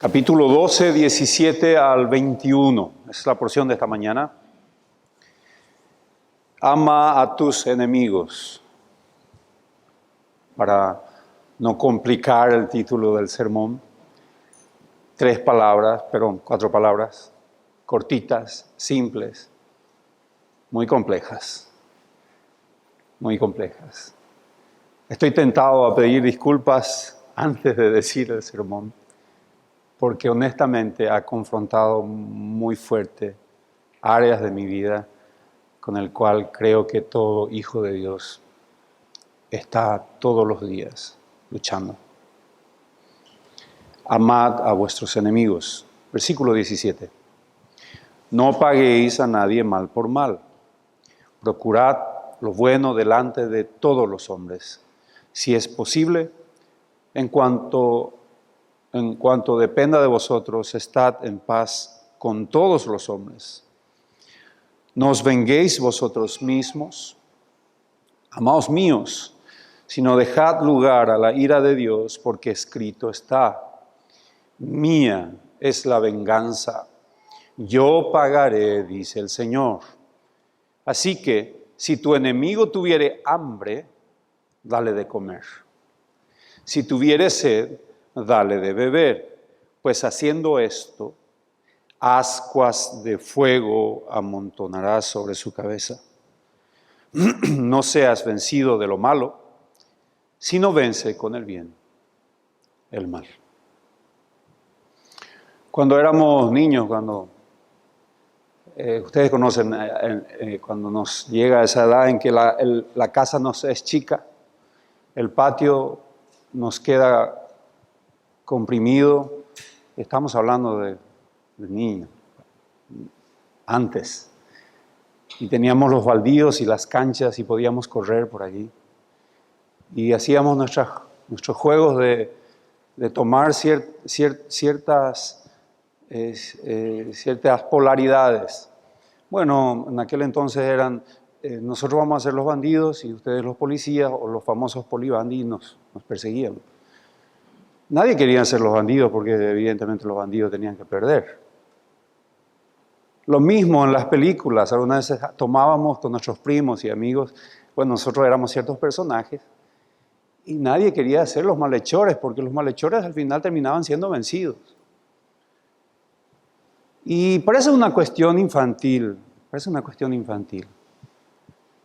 Capítulo 12, 17 al 21. Es la porción de esta mañana. Ama a tus enemigos. Para no complicar el título del sermón, 4 palabras, cortitas, simples, muy complejas. Muy complejas. Estoy tentado a pedir disculpas antes de decir el sermón, porque honestamente ha confrontado muy fuerte áreas de mi vida con el cual creo que todo hijo de Dios está todos los días luchando. Amad a vuestros enemigos. Versículo 17. No paguéis a nadie mal por mal. Procurad lo bueno delante de todos los hombres. Si es posible, en cuanto dependa de vosotros, estad en paz con todos los hombres. No os venguéis vosotros mismos, amados míos, sino dejad lugar a la ira de Dios, porque escrito está: mía es la venganza, yo pagaré, dice el Señor. Así que, si tu enemigo tuviere hambre, dale de comer. Si tuviere sed, dale de beber, pues haciendo esto, ascuas de fuego amontonarás sobre su cabeza. No seas vencido de lo malo, sino vence con el bien el mal. Cuando éramos niños, ustedes conocen, cuando nos llega a esa edad en que la casa nos es chica, el patio nos queda comprimido. Estamos hablando de niños, antes. Y teníamos los baldíos y las canchas y podíamos correr por allí. Y hacíamos nuestros juegos de tomar ciertas polaridades. Bueno, en aquel entonces eran, nosotros vamos a ser los bandidos y ustedes los policías, o los famosos polibandinos nos perseguían. Nadie quería ser los bandidos porque evidentemente los bandidos tenían que perder. Lo mismo en las películas. Algunas veces tomábamos con nuestros primos y amigos, bueno, nosotros éramos ciertos personajes, y nadie quería ser los malhechores, porque los malhechores al final terminaban siendo vencidos. Y parece una cuestión infantil,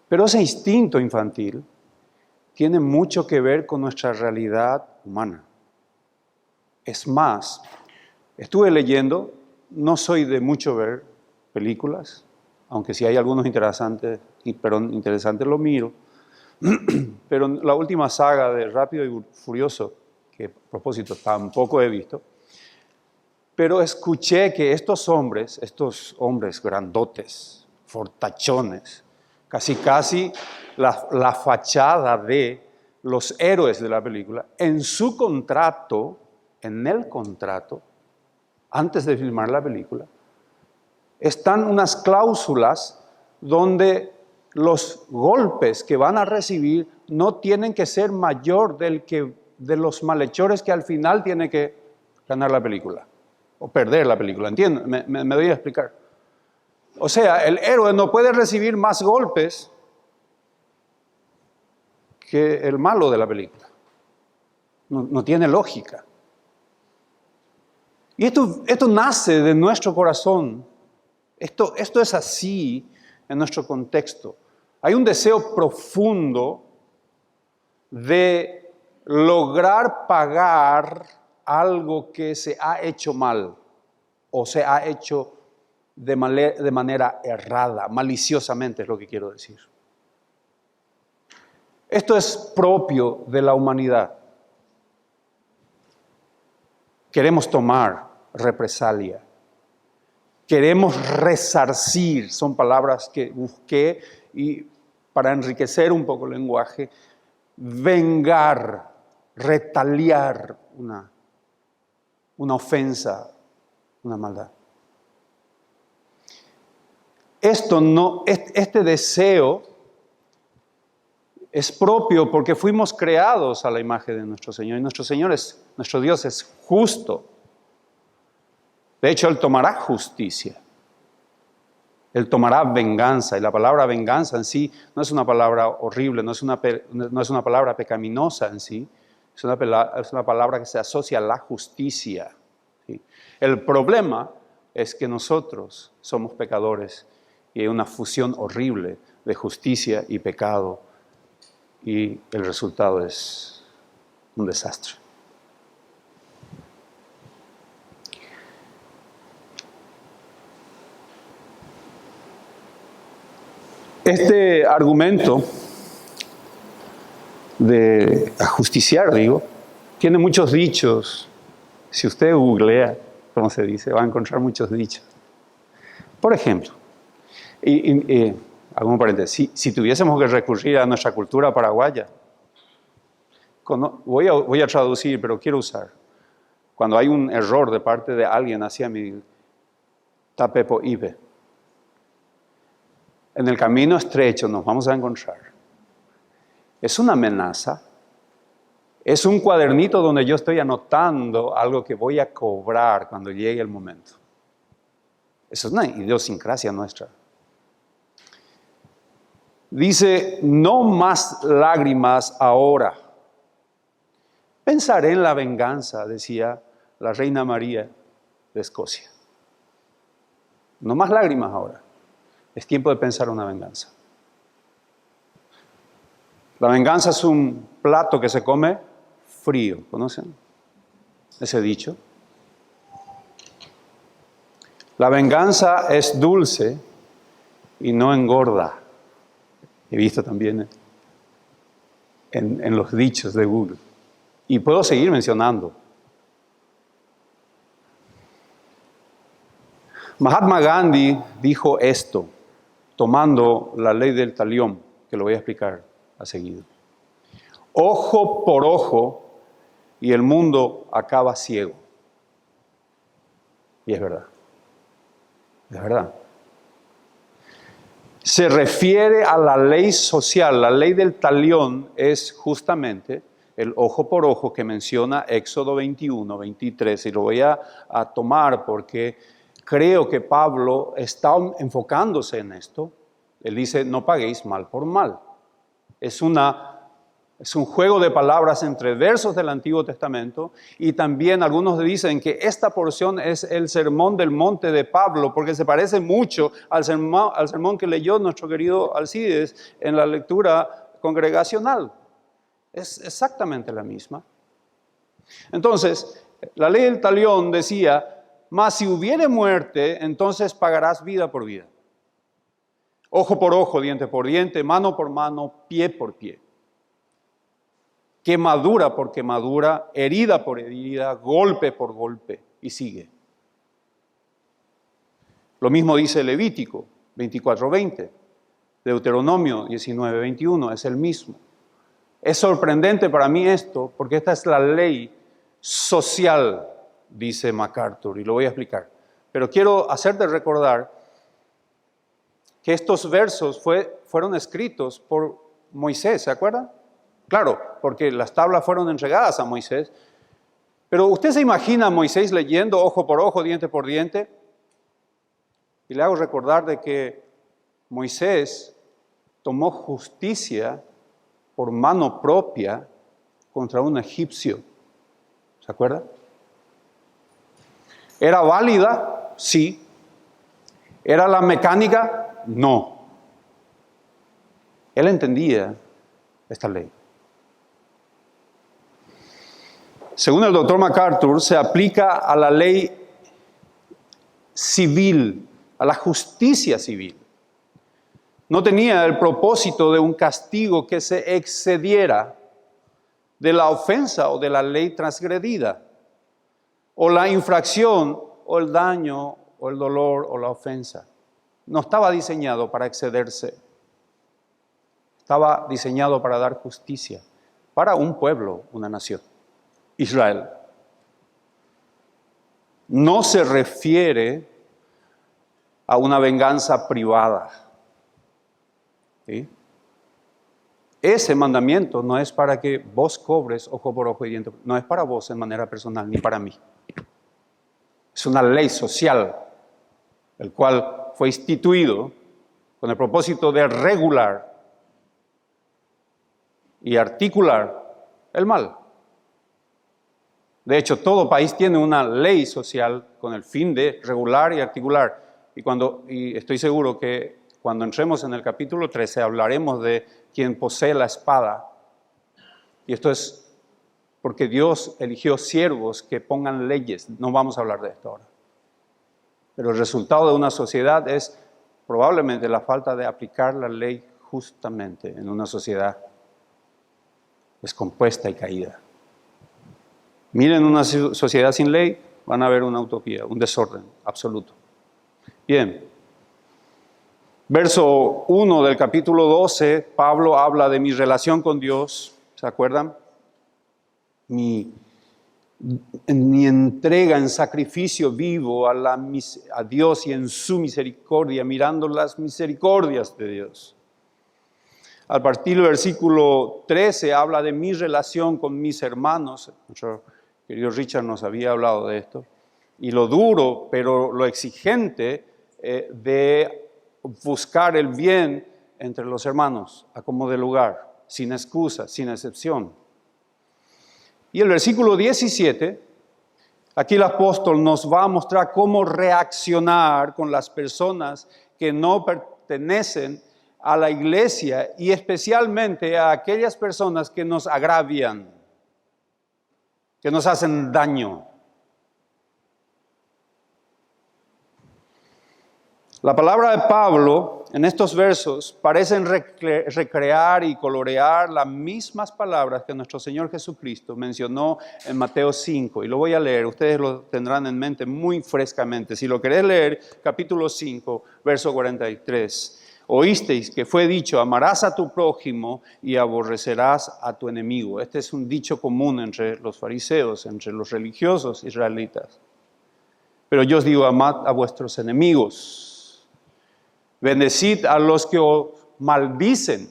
pero ese instinto infantil tiene mucho que ver con nuestra realidad humana. Es más, estuve leyendo, no soy de mucho ver películas, aunque sí hay algunos interesantes lo miro, pero la última saga de Rápido y Furioso, que a propósito tampoco he visto, pero escuché que estos hombres grandotes, fortachones, casi la fachada de los héroes de la película, en el contrato, antes de filmar la película, están unas cláusulas donde los golpes que van a recibir no tienen que ser mayor de los malhechores que al final tienen que ganar la película o perder la película. ¿Entienden? Me doy a explicar. O sea, el héroe no puede recibir más golpes que el malo de la película. No tiene lógica. Y esto nace de nuestro corazón. Esto es así en nuestro contexto. Hay un deseo profundo de lograr pagar algo que se ha hecho mal o se ha hecho de manera errada, maliciosamente es lo que quiero decir. Esto es propio de la humanidad. Queremos tomar represalia. Queremos resarcir, son palabras que busqué y para enriquecer un poco el lenguaje, vengar, retaliar una ofensa, una maldad. Este deseo es propio porque fuimos creados a la imagen de nuestro Señor, y nuestro Dios es justo. De hecho, Él tomará justicia. Él tomará venganza. Y la palabra venganza en sí no es una palabra horrible, no es una palabra pecaminosa en sí. Es una palabra que se asocia a la justicia. ¿Sí? El problema es que nosotros somos pecadores y hay una fusión horrible de justicia y pecado. Y el resultado es un desastre. Este argumento de ajusticiar, tiene muchos dichos. Si usted googlea, como se dice, va a encontrar muchos dichos. Por ejemplo, algún paréntesis, si tuviésemos que recurrir a nuestra cultura paraguaya, voy a traducir, pero quiero usar. Cuando hay un error de parte de alguien hacia mí, tapepo ibe. En el camino estrecho nos vamos a encontrar. Es una amenaza. Es un cuadernito donde yo estoy anotando algo que voy a cobrar cuando llegue el momento. Eso es una idiosincrasia nuestra. Dice, no más lágrimas ahora. Pensaré en la venganza, decía la reina María de Escocia. No más lágrimas ahora. Es tiempo de pensar una venganza. La venganza es un plato que se come frío. ¿Conocen ese dicho? La venganza es dulce y no engorda. He visto también en los dichos de Google. Y puedo seguir mencionando. Mahatma Gandhi dijo esto, tomando la ley del talión, que lo voy a explicar a seguido. Ojo por ojo y el mundo acaba ciego. Y es verdad. Es verdad. Se refiere a la ley social. La ley del talión es justamente el ojo por ojo que menciona Éxodo 21, 23. Y lo voy a tomar porque creo que Pablo está enfocándose en esto. Él dice, no paguéis mal por mal. Es un juego de palabras entre versos del Antiguo Testamento y también algunos dicen que esta porción es el sermón del monte de Pablo porque se parece mucho al sermón que leyó nuestro querido Alcides en la lectura congregacional. Es exactamente la misma. Entonces, la ley del talión decía, mas si hubiere muerte, entonces pagarás vida por vida. Ojo por ojo, diente por diente, mano por mano, pie por pie. Quemadura por quemadura, herida por herida, golpe por golpe, y sigue. Lo mismo dice Levítico 24:20, Deuteronomio 19:21, es el mismo. Es sorprendente para mí esto, porque esta es la ley social, dice MacArthur, y lo voy a explicar. Pero quiero hacerte recordar que estos versos fueron escritos por Moisés, ¿se acuerdan? Claro, porque las tablas fueron entregadas a Moisés. Pero usted se imagina a Moisés leyendo ojo por ojo, diente por diente. Y le hago recordar de que Moisés tomó justicia por mano propia contra un egipcio. ¿Se acuerda? ¿Era válida? Sí. ¿Era la mecánica? No. Él entendía esta ley. Según el doctor MacArthur, se aplica a la ley civil, a la justicia civil. No tenía el propósito de un castigo que se excediera de la ofensa o de la ley transgredida, o la infracción, o el daño, o el dolor, o la ofensa. No estaba diseñado para excederse. Estaba diseñado para dar justicia para un pueblo, una nación. Israel. No se refiere a una venganza privada. ¿Sí? Ese mandamiento no es para que vos cobres ojo por ojo y diente. No es para vos en manera personal, ni para mí. Es una ley social, el cual fue instituido con el propósito de regular y articular el mal. De hecho, todo país tiene una ley social con el fin de regular y articular. Y estoy seguro que cuando entremos en el capítulo 13 hablaremos de quien posee la espada. Y esto es porque Dios eligió siervos que pongan leyes. No vamos a hablar de esto ahora. Pero el resultado de una sociedad es probablemente la falta de aplicar la ley justamente en una sociedad descompuesta y caída. Miren una sociedad sin ley, van a ver una utopía, un desorden absoluto. Bien. Verso 1 del capítulo 12, Pablo habla de mi relación con Dios. ¿Se acuerdan? Mi entrega en sacrificio vivo a Dios y en su misericordia, mirando las misericordias de Dios. A partir del versículo 13 habla de mi relación con mis hermanos. Nuestro querido Richard nos había hablado de esto. Y lo duro, pero lo exigente de buscar el bien entre los hermanos, a como de lugar, sin excusa, sin excepción. Y el versículo 17, aquí el apóstol nos va a mostrar cómo reaccionar con las personas que no pertenecen a la iglesia y especialmente a aquellas personas que nos agravian, que nos hacen daño. La palabra de Pablo en estos versos parecen recrear y colorear las mismas palabras que nuestro Señor Jesucristo mencionó en Mateo 5. Y lo voy a leer, ustedes lo tendrán en mente muy frescamente. Si lo querés leer, capítulo 5, verso 43. Oísteis que fue dicho, amarás a tu prójimo y aborrecerás a tu enemigo. Este es un dicho común entre los fariseos, entre los religiosos israelitas. Pero yo os digo, amad a vuestros enemigos. Bendecid a los que os maldicen,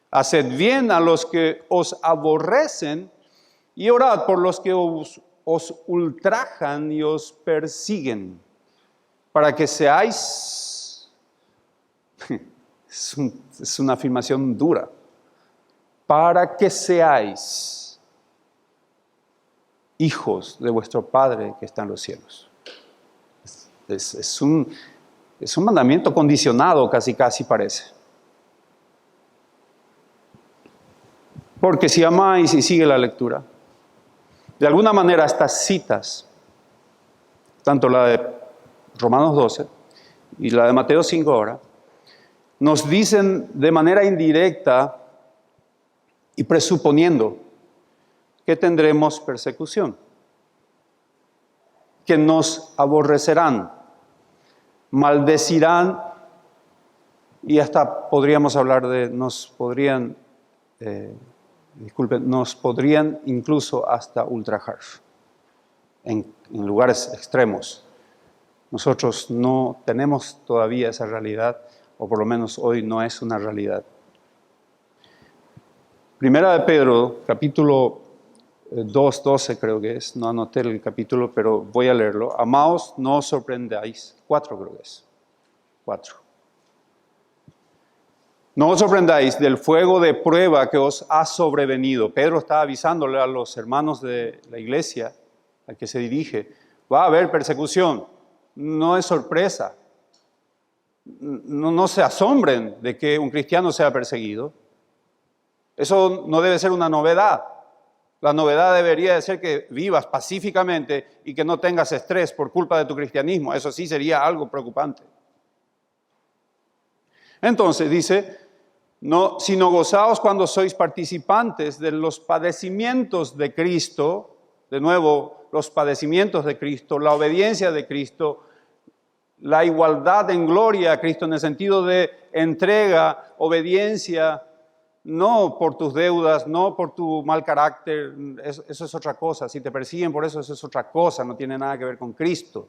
haced bien a los que os aborrecen y orad por los que os ultrajan y os persiguen, para que seáis, es una afirmación dura, para que seáis hijos de vuestro Padre que está en los cielos. Es un mandamiento condicionado, casi parece. Porque si amáis, y sigue la lectura, de alguna manera estas citas, tanto la de Romanos 12 y la de Mateo 5 ahora, nos dicen de manera indirecta y presuponiendo que tendremos persecución, que nos aborrecerán, maldecirán y hasta podríamos hablar de nos podrían incluso hasta ultrajar en lugares extremos. Nosotros no tenemos todavía esa realidad, o por lo menos hoy no es una realidad. Primera de Pedro, capítulo 2:12 creo que es, no anoté el capítulo, pero voy a leerlo. Amaos, no os sorprendáis. 4 creo que es. 4. No os sorprendáis del fuego de prueba que os ha sobrevenido. Pedro está avisándole a los hermanos de la iglesia a que se dirige. Va a haber persecución. No es sorpresa. No se asombren de que un cristiano sea perseguido. Eso no debe ser una novedad. La novedad debería de ser que vivas pacíficamente y que no tengas estrés por culpa de tu cristianismo. Eso sí sería algo preocupante. Entonces dice, no, sino gozaos cuando sois participantes de los padecimientos de Cristo. De nuevo, los padecimientos de Cristo, la obediencia de Cristo, la igualdad en gloria a Cristo en el sentido de entrega, obediencia, no por tus deudas, no por tu mal carácter, eso es otra cosa. Si te persiguen por eso es otra cosa, no tiene nada que ver con Cristo.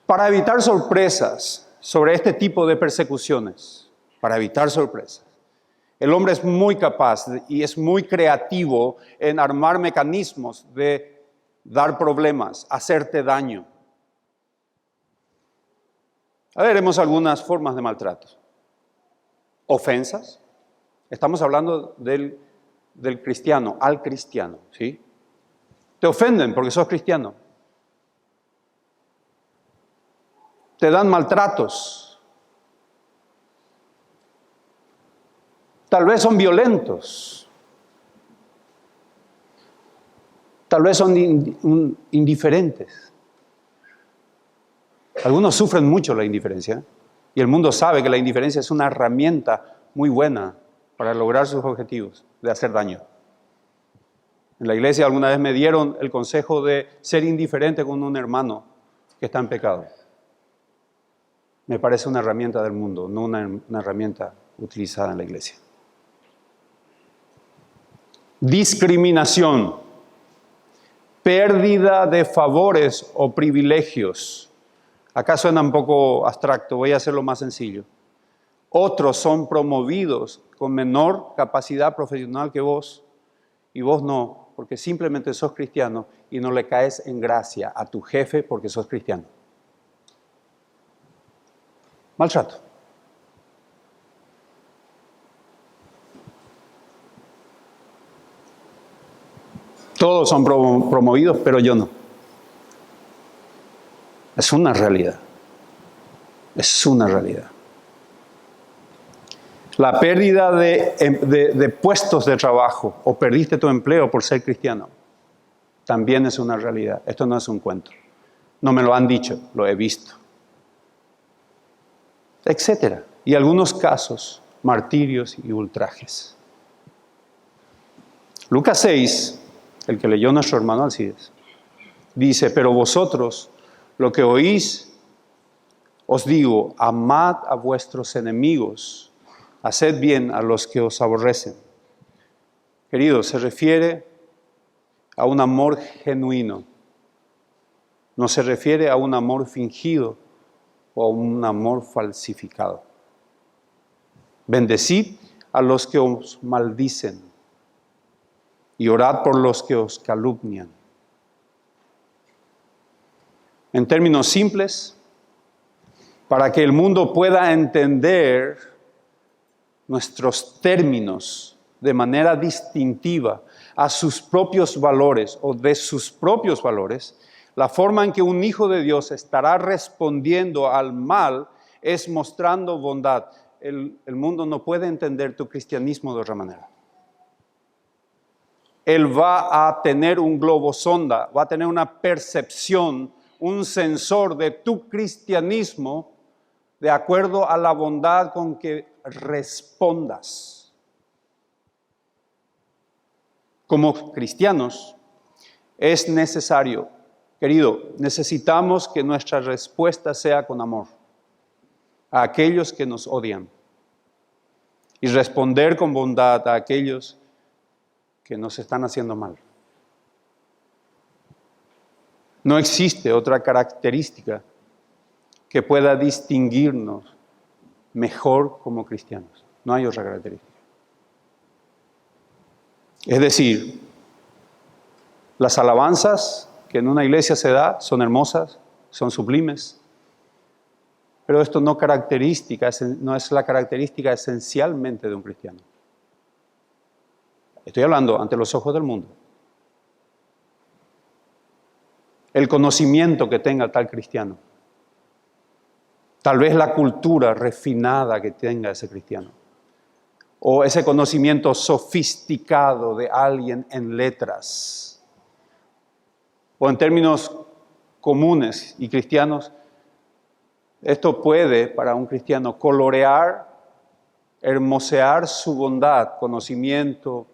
Para evitar sorpresas sobre este tipo de persecuciones, para evitar sorpresas, El hombre es muy capaz y es muy creativo en armar mecanismos de dar problemas, hacerte daño. Veremos algunas formas de maltrato. Ofensas. Estamos hablando del cristiano, al cristiano, ¿sí? Te ofenden porque sos cristiano. Te dan maltratos. Tal vez son violentos. Tal vez son indiferentes. Algunos sufren mucho la indiferencia y el mundo sabe que la indiferencia es una herramienta muy buena para lograr sus objetivos de hacer daño. En la iglesia alguna vez me dieron el consejo de ser indiferente con un hermano que está en pecado. Me parece una herramienta del mundo, no una herramienta utilizada en la iglesia. Discriminación, pérdida de favores o privilegios. Acá suena un poco abstracto, voy a hacerlo más sencillo. Otros son promovidos con menor capacidad profesional que vos y vos no, porque simplemente sos cristiano y no le caes en gracia a tu jefe porque sos cristiano. Maltrato. Todos son promovidos, pero yo no. Es una realidad. Es una realidad. La pérdida de puestos de trabajo o perdiste tu empleo por ser cristiano también es una realidad. Esto no es un cuento. No me lo han dicho, lo he visto. Etcétera. Y algunos casos, martirios y ultrajes. Lucas 6, el que leyó nuestro hermano Alcides, dice, pero vosotros lo que oís, os digo, amad a vuestros enemigos, haced bien a los que os aborrecen. Queridos, se refiere a un amor genuino, no se refiere a un amor fingido o a un amor falsificado. Bendecid a los que os maldicen y orad por los que os calumnian. En términos simples, para que el mundo pueda entender nuestros términos de manera distintiva a sus propios valores o de sus propios valores, la forma en que un hijo de Dios estará respondiendo al mal es mostrando bondad. El mundo no puede entender tu cristianismo de otra manera. Él va a tener un globo sonda, va a tener una percepción, un sensor de tu cristianismo de acuerdo a la bondad con que respondas. Como cristianos es necesario, querido, necesitamos que nuestra respuesta sea con amor a aquellos que nos odian y responder con bondad a aquellos que nos están haciendo mal. No existe otra característica que pueda distinguirnos mejor como cristianos. No hay otra característica. Es decir, las alabanzas que en una iglesia se da son hermosas, son sublimes, pero esto no es la característica esencialmente de un cristiano. Estoy hablando ante los ojos del mundo. El conocimiento que tenga tal cristiano. Tal vez la cultura refinada que tenga ese cristiano. O ese conocimiento sofisticado de alguien en letras. O en términos comunes y cristianos, esto puede para un cristiano colorear, hermosear su bondad, conocimiento,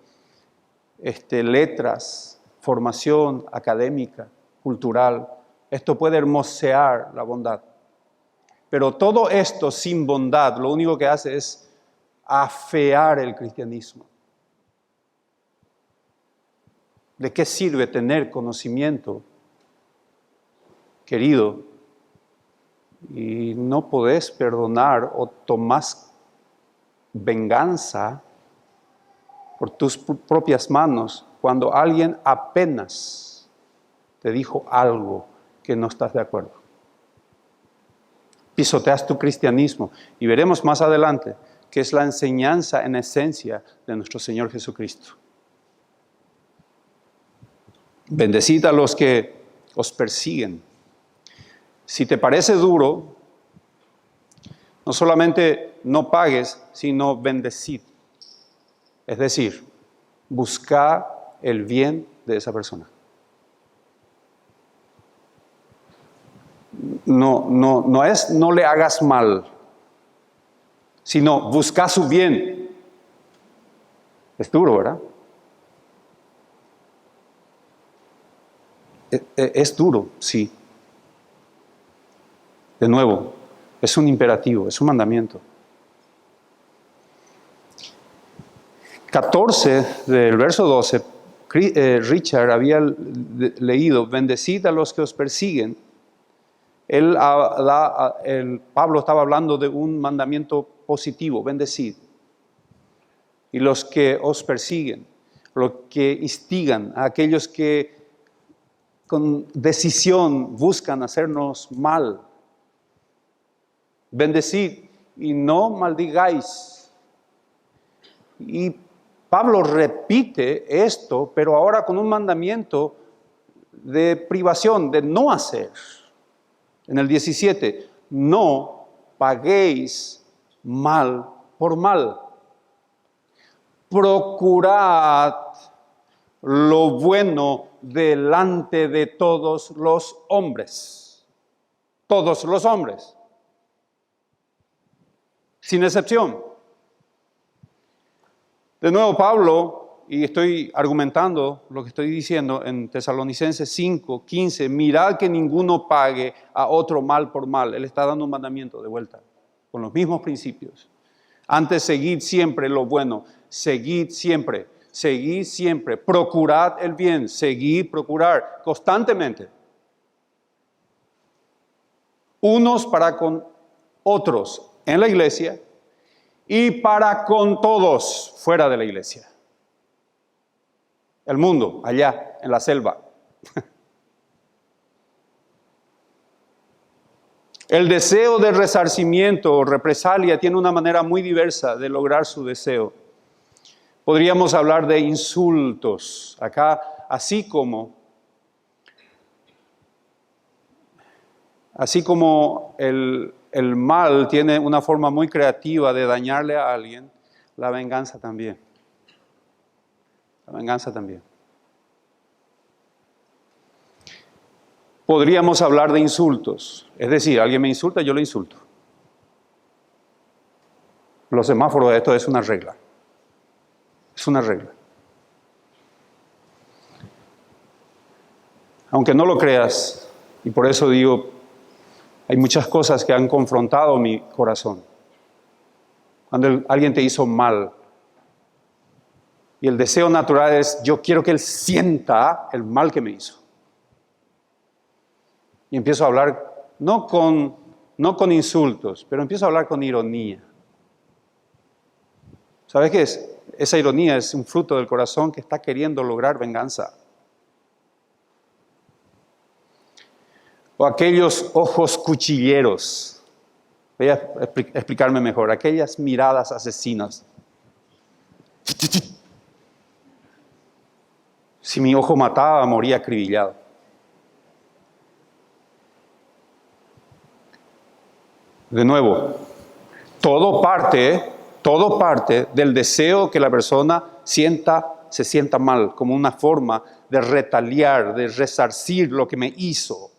letras, formación académica, cultural. Esto puede hermosear la bondad. Pero todo esto sin bondad, lo único que hace es afear el cristianismo. ¿De qué sirve tener conocimiento, querido, y no podés perdonar o tomás venganza por tus propias manos cuando alguien apenas te dijo algo que no estás de acuerdo. Pisoteas tu cristianismo y veremos más adelante que es la enseñanza en esencia de nuestro Señor Jesucristo. Bendecid a los que os persiguen. Si te parece duro, no solamente no pagues, sino bendecid. Es decir, busca el bien de esa persona. No es no le hagas mal, sino busca su bien. Es duro, ¿verdad? Es duro, sí. De nuevo, es un imperativo, es un mandamiento. 14 del verso 12, Richard había leído, bendecid a los que os persiguen. Pablo estaba hablando de un mandamiento positivo, bendecid. Y los que os persiguen, los que instigan, a aquellos que con decisión buscan hacernos mal, bendecid y no maldigáis. Y Pablo repite esto, pero ahora con un mandamiento de privación, de no hacer. En el 17, no paguéis mal por mal. Procurad lo bueno delante de todos los hombres. Todos los hombres. Sin excepción. De nuevo, Pablo, y estoy argumentando lo que estoy diciendo en Tesalonicenses 5, 15, mirad que ninguno pague a otro mal por mal. Él está dando un mandamiento de vuelta, con los mismos principios. Antes, seguid siempre lo bueno, seguid siempre, procurad el bien, seguid, procurar, constantemente. Unos para con otros en la iglesia y para con todos fuera de la iglesia. El mundo, allá, en la selva. El deseo de resarcimiento o represalia tiene una manera muy diversa de lograr su deseo. Podríamos hablar de insultos. Acá, así como el mal tiene una forma muy creativa de dañarle a alguien, la venganza también. La venganza también. Podríamos hablar de insultos. Es decir, alguien me insulta, yo le insulto. Los semáforos de esto es una regla. Es una regla. Aunque no lo creas, y por eso digo, hay muchas cosas que han confrontado mi corazón. Cuando alguien te hizo mal, y el deseo natural es, yo quiero que él sienta el mal que me hizo. Y empiezo a hablar, no con insultos, pero empiezo a hablar con ironía. ¿Sabes qué es? Esa ironía es un fruto del corazón que está queriendo lograr venganza. O aquellos ojos cuchilleros. Voy a explicarme mejor. Aquellas miradas asesinas. Si mi ojo mataba, moría acribillado. De nuevo, todo parte del deseo que la persona se sienta mal, como una forma de retaliar, de resarcir lo que me hizo.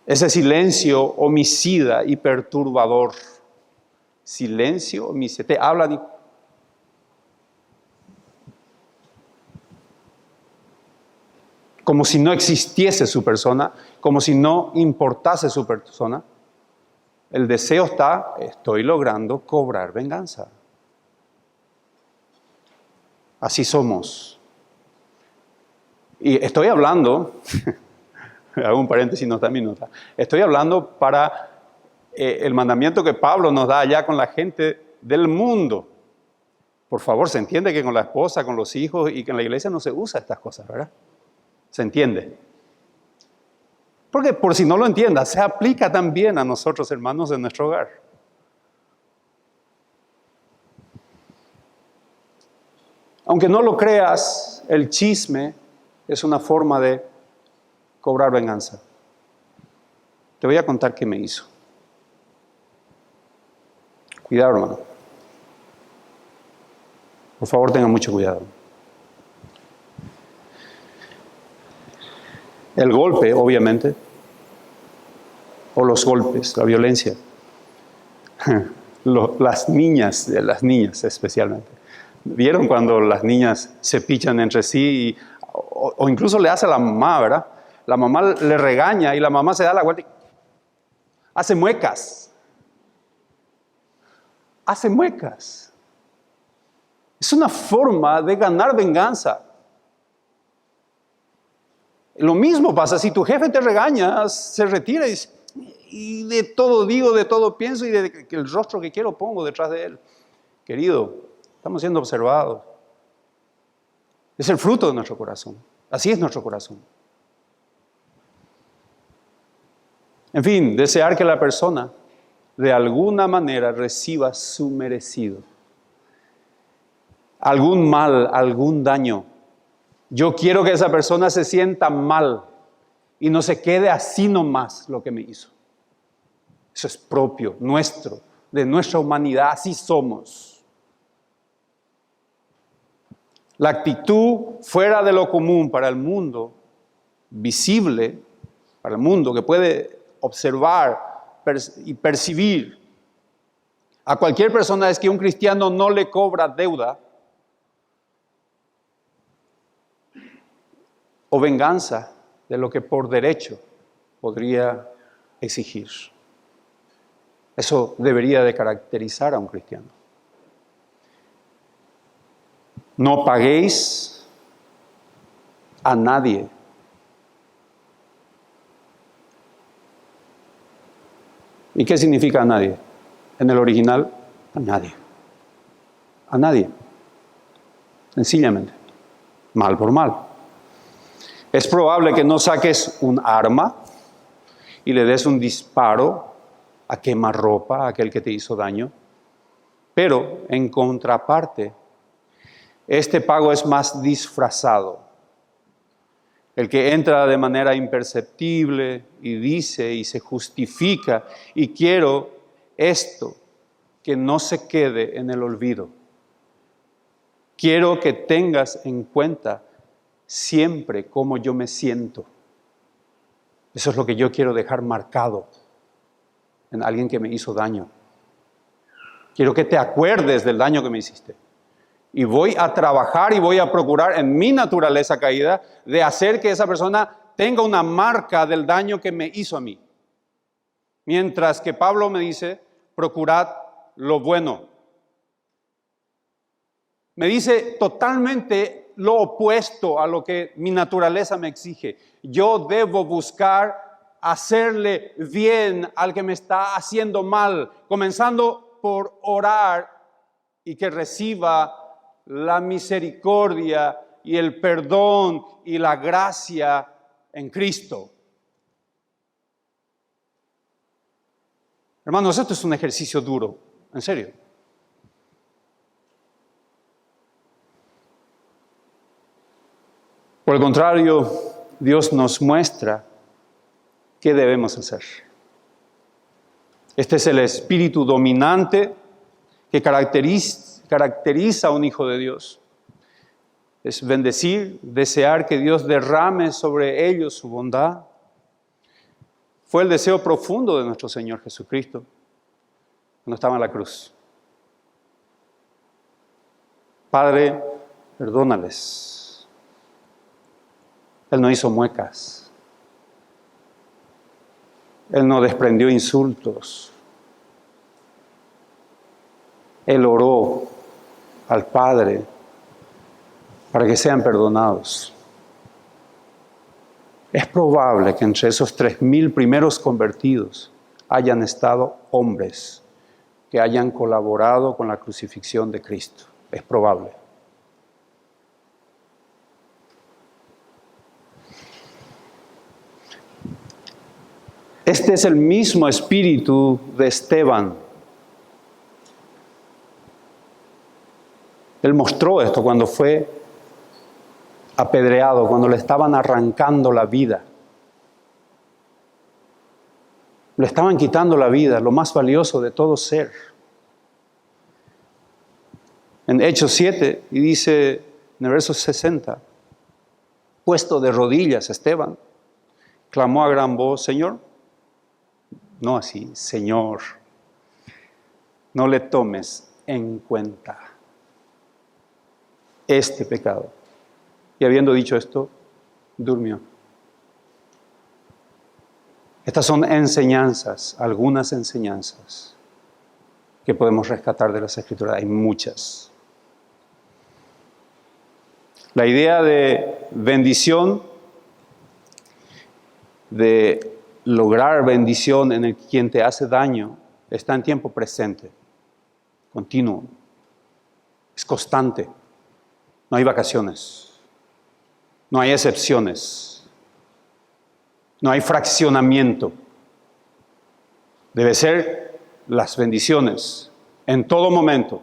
Ese silencio homicida y perturbador. Silencio homicida. Te hablan como si no existiese su persona, como si no importase su persona. El deseo estoy logrando cobrar venganza. Así somos. Y estoy hablando, hago un paréntesis, no está mi nota, estoy hablando para el mandamiento que Pablo nos da allá con la gente del mundo. Por favor, se entiende que con la esposa, con los hijos y que en la iglesia no se usa estas cosas, ¿verdad? ¿Se entiende? Porque por si no lo entiendas, se aplica también a nosotros, hermanos, en nuestro hogar. Aunque no lo creas, el chisme es una forma de cobrar venganza. Te voy a contar qué me hizo. Cuidado, hermano. Por favor, tengan mucho cuidado. El golpe, obviamente, o los golpes, la violencia. Las niñas especialmente. ¿Vieron cuando las niñas se pichan entre sí o incluso le hace a la mamá, ¿verdad? La mamá le regaña y la mamá se da la vuelta y hace muecas. Hace muecas. Es una forma de ganar venganza. Lo mismo pasa si tu jefe te regaña, se retira y dice, y de todo digo, de todo pienso y de el rostro que quiero pongo detrás de él. Querido, estamos siendo observados. Es el fruto de nuestro corazón. Así es nuestro corazón. En fin, desear que la persona de alguna manera reciba su merecido. Algún mal, algún daño. Yo quiero que esa persona se sienta mal y no se quede así nomás lo que me hizo. Eso es propio, nuestro, de nuestra humanidad, así somos. La actitud fuera de lo común para el mundo, visible para el mundo, que puede observar y percibir a cualquier persona, es que un cristiano no le cobra deuda o venganza de lo que por derecho podría exigir. Eso debería de caracterizar a un cristiano. No paguéis a nadie. ¿Y qué significa a nadie? En el original, a nadie. A nadie. Sencillamente. Mal por mal. Es probable que no saques un arma y le des un disparo a quemarropa a aquel que te hizo daño. Pero, en contraparte, este pago es más disfrazado. El que entra de manera imperceptible y dice y se justifica, y quiero esto, que no se quede en el olvido. Quiero que tengas en cuenta siempre cómo yo me siento. Eso es lo que yo quiero dejar marcado en alguien que me hizo daño. Quiero que te acuerdes del daño que me hiciste. Y voy a trabajar y voy a procurar en mi naturaleza caída de hacer que esa persona tenga una marca del daño que me hizo a mí. Mientras que Pablo me dice, procurad lo bueno. Me dice totalmente lo opuesto a lo que mi naturaleza me exige. Yo debo buscar hacerle bien al que me está haciendo mal, comenzando por orar y que reciba la misericordia y el perdón y la gracia en Cristo. Hermanos, esto es un ejercicio duro, en serio. Por el contrario, Dios nos muestra qué debemos hacer. Este es el espíritu dominante que caracteriza a un hijo de Dios. Es bendecir, desear que Dios derrame sobre ellos su bondad. Fue el deseo profundo de nuestro Señor Jesucristo cuando estaba en la cruz. Padre, perdónales. Él no hizo muecas. Él no desprendió insultos. Él oró al Padre para que sean perdonados. Es probable que entre esos 3,000 primeros convertidos hayan estado hombres que hayan colaborado con la crucifixión de Cristo. Es probable. Este es el mismo espíritu de Esteban. Él mostró esto cuando fue apedreado, cuando le estaban arrancando la vida. Le estaban quitando la vida, lo más valioso de todo ser. En Hechos 7, y dice en el verso 60, puesto de rodillas Esteban, clamó a gran voz, Señor, no así, Señor, no le tomes en cuenta este pecado. Y habiendo dicho esto, durmió. Estas son enseñanzas, algunas enseñanzas que podemos rescatar de las Escrituras. Hay muchas. La idea de bendición, de lograr bendición en el quien te hace daño, está en tiempo presente, continuo, es constante. No hay vacaciones, no hay excepciones. No hay fraccionamiento. Debe ser las bendiciones en todo momento,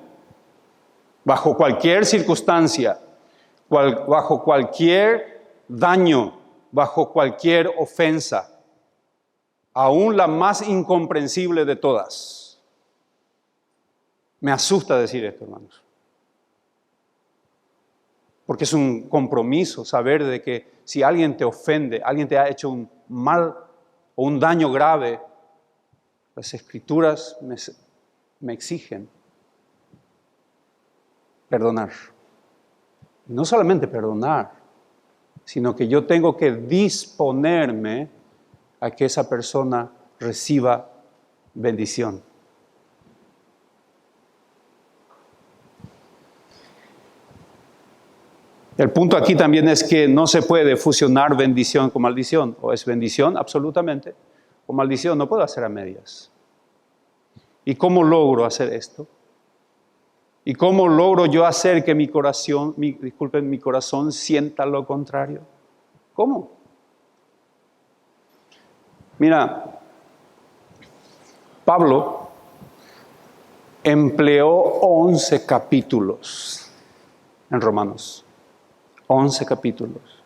bajo cualquier circunstancia, bajo cualquier daño, bajo cualquier ofensa, aún la más incomprensible de todas. Me asusta decir esto, hermanos, porque es un compromiso saber de que si alguien te ofende, alguien te ha hecho un mal o un daño grave, las Escrituras me exigen perdonar. Y no solamente perdonar, sino que yo tengo que disponerme a que esa persona reciba bendición. El punto aquí también es que no se puede fusionar bendición con maldición. O es bendición absolutamente, o maldición. No puedo hacer a medias. ¿Y cómo logro hacer esto? ¿Y cómo logro yo hacer que mi corazón sienta lo contrario? ¿Cómo? Mira, Pablo empleó 11 capítulos en Romanos. 11 capítulos,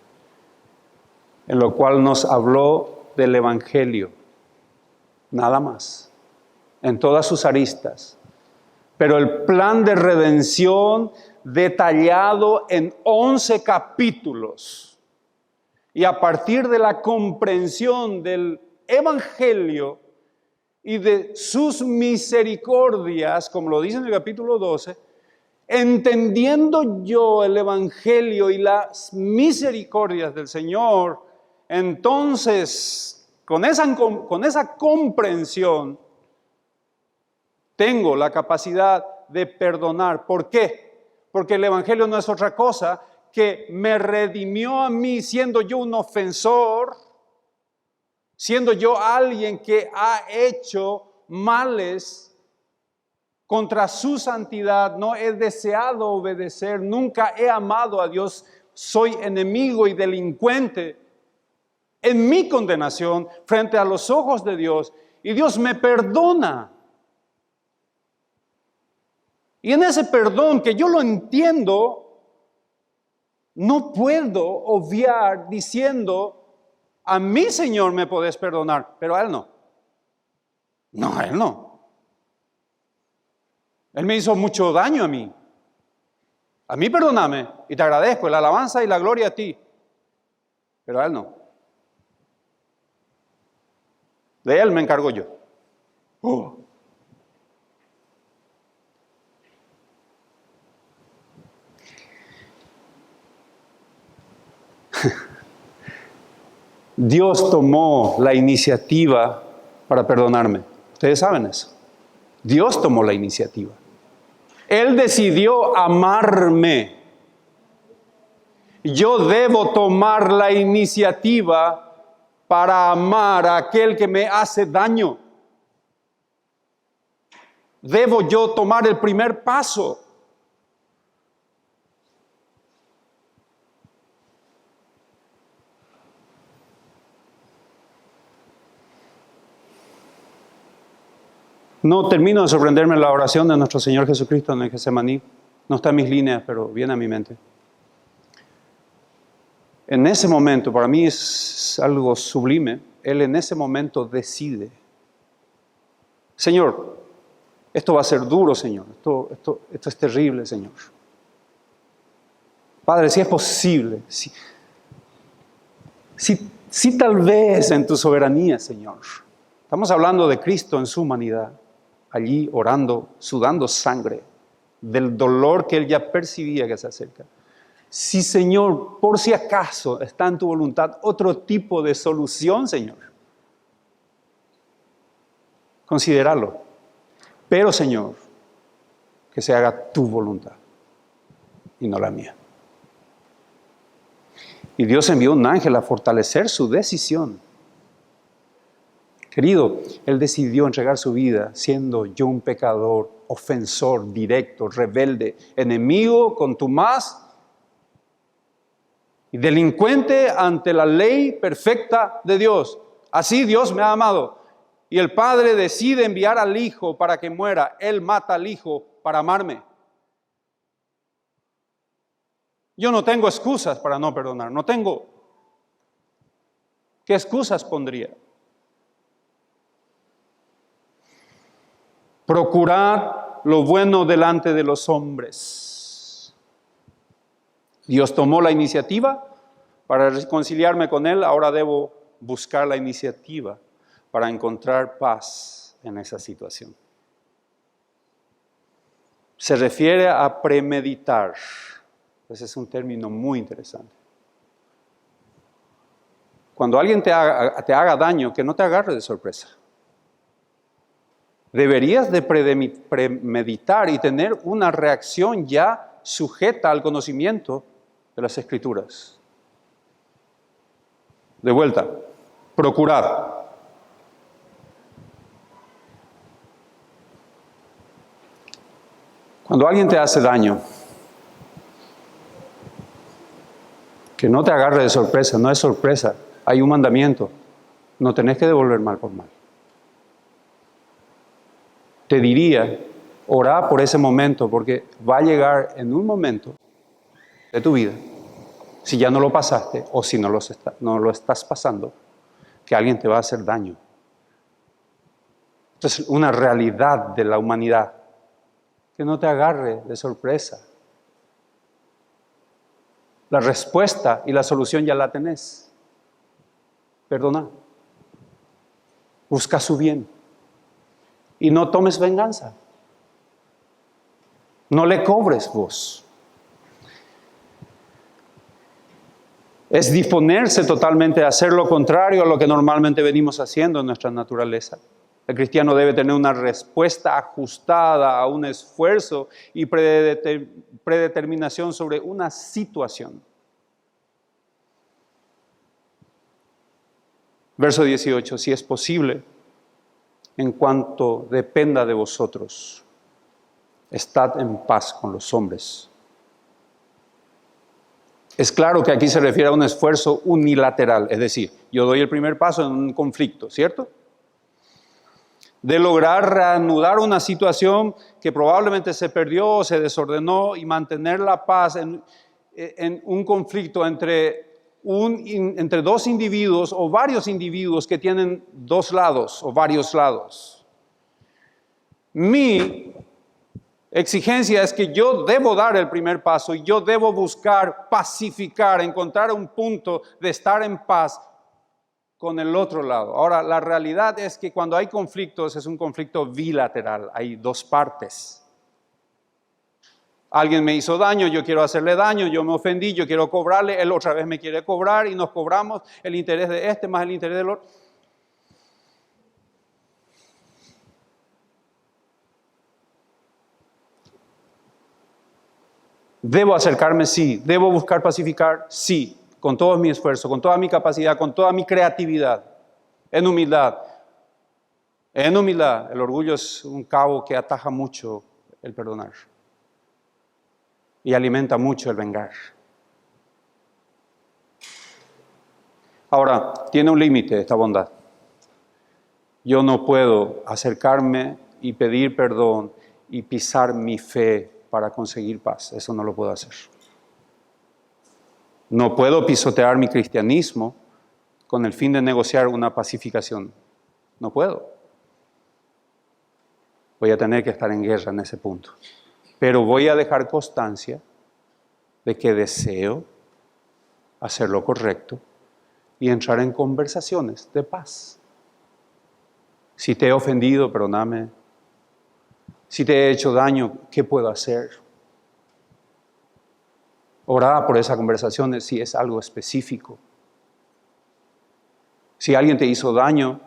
en lo cual nos habló del Evangelio, nada más, en todas sus aristas. Pero el plan de redención detallado en 11 capítulos. Y a partir de la comprensión del Evangelio y de sus misericordias, como lo dice en el capítulo 12, entendiendo yo el Evangelio y las misericordias del Señor, entonces con esa comprensión tengo la capacidad de perdonar. ¿Por qué? Porque el Evangelio no es otra cosa que me redimió a mí siendo yo un ofensor, siendo yo alguien que ha hecho males contra su santidad, no he deseado obedecer, nunca he amado a Dios, soy enemigo y delincuente en mi condenación frente a los ojos de Dios, y Dios me perdona. Y en ese perdón, que yo lo entiendo, no puedo obviar diciendo, a mi Señor me podés perdonar, pero a Él no. No, a Él no. Él me hizo mucho daño a mí. A mí perdóname y te agradezco la alabanza y la gloria a ti. Pero a Él no. De Él me encargo yo. Dios tomó la iniciativa para perdonarme. Ustedes saben eso. Dios tomó la iniciativa. Él decidió amarme. Yo debo tomar la iniciativa para amar a aquel que me hace daño. debo yo tomar el primer paso. No termino de sorprenderme en la oración de nuestro Señor Jesucristo en el Getsemaní. No está en mis líneas, pero viene a mi mente. En ese momento, para mí es algo sublime, Él en ese momento decide: Señor, esto va a ser duro, Señor, esto es terrible, Señor. Padre, si es posible, si tal vez en tu soberanía, Señor. Estamos hablando de Cristo en su humanidad, allí orando, sudando sangre, del dolor que Él ya percibía que se acerca. Si, Señor, por si acaso está en tu voluntad otro tipo de solución, Señor, considéralo. Pero, Señor, que se haga tu voluntad y no la mía. Y Dios envió un ángel a fortalecer su decisión. Querido, Él decidió entregar su vida siendo yo un pecador, ofensor, directo, rebelde, enemigo, contumaz y delincuente ante la ley perfecta de Dios. Así Dios me ha amado. Y el Padre decide enviar al Hijo para que muera. Él mata al Hijo para amarme. Yo no tengo excusas para no perdonar. No tengo. ¿Qué excusas pondría? Procurar lo bueno delante de los hombres. Dios tomó la iniciativa para reconciliarme con Él. Ahora debo buscar la iniciativa para encontrar paz en esa situación. Se refiere a premeditar. Ese es un término muy interesante. Cuando alguien te haga daño, que no te agarre de sorpresa. Deberías de premeditar y tener una reacción ya sujeta al conocimiento de las Escrituras. De vuelta, procurad. Cuando alguien te hace daño, que no te agarre de sorpresa, no es sorpresa, hay un mandamiento, no tenés que devolver mal por mal. Te diría, orá por ese momento, porque va a llegar en un momento de tu vida, si ya no lo pasaste o si no lo estás pasando, que alguien te va a hacer daño. Entonces, una realidad de la humanidad, que no te agarre de sorpresa. La respuesta y la solución ya la tenés. Perdona. Busca su bien. Y no tomes venganza. No le cobres vos. Es disponerse totalmente a hacer lo contrario a lo que normalmente venimos haciendo en nuestra naturaleza. El cristiano debe tener una respuesta ajustada a un esfuerzo y predeterminación sobre una situación. Verso 18, si es posible, en cuanto dependa de vosotros, estad en paz con los hombres. Es claro que aquí se refiere a un esfuerzo unilateral, es decir, yo doy el primer paso en un conflicto, ¿cierto? De lograr reanudar una situación que probablemente se perdió o se desordenó y mantener la paz en un conflicto entre dos individuos o varios individuos que tienen dos lados o varios lados. Mi exigencia es que yo debo dar el primer paso y yo debo buscar pacificar, encontrar un punto de estar en paz con el otro lado. Ahora, la realidad es que cuando hay conflictos es un conflicto bilateral, hay dos partes. Alguien me hizo daño, yo quiero hacerle daño, yo me ofendí, yo quiero cobrarle, él otra vez me quiere cobrar y nos cobramos el interés de este más el interés del otro. ¿Debo acercarme? Sí. ¿Debo buscar pacificar? Sí. Con todo mi esfuerzo, con toda mi capacidad, con toda mi creatividad, en humildad. En humildad, el orgullo es un cabo que ataja mucho el perdonar y alimenta mucho el vengar. Ahora, tiene un límite esta bondad. Yo no puedo acercarme y pedir perdón y pisar mi fe para conseguir paz. Eso no lo puedo hacer. No puedo pisotear mi cristianismo con el fin de negociar una pacificación. No puedo. Voy a tener que estar en guerra en ese punto. Pero voy a dejar constancia de que deseo hacer lo correcto y entrar en conversaciones de paz. Si te he ofendido, perdóname. Si te he hecho daño, ¿qué puedo hacer? Orar por esa conversación si es algo específico. Si alguien te hizo daño,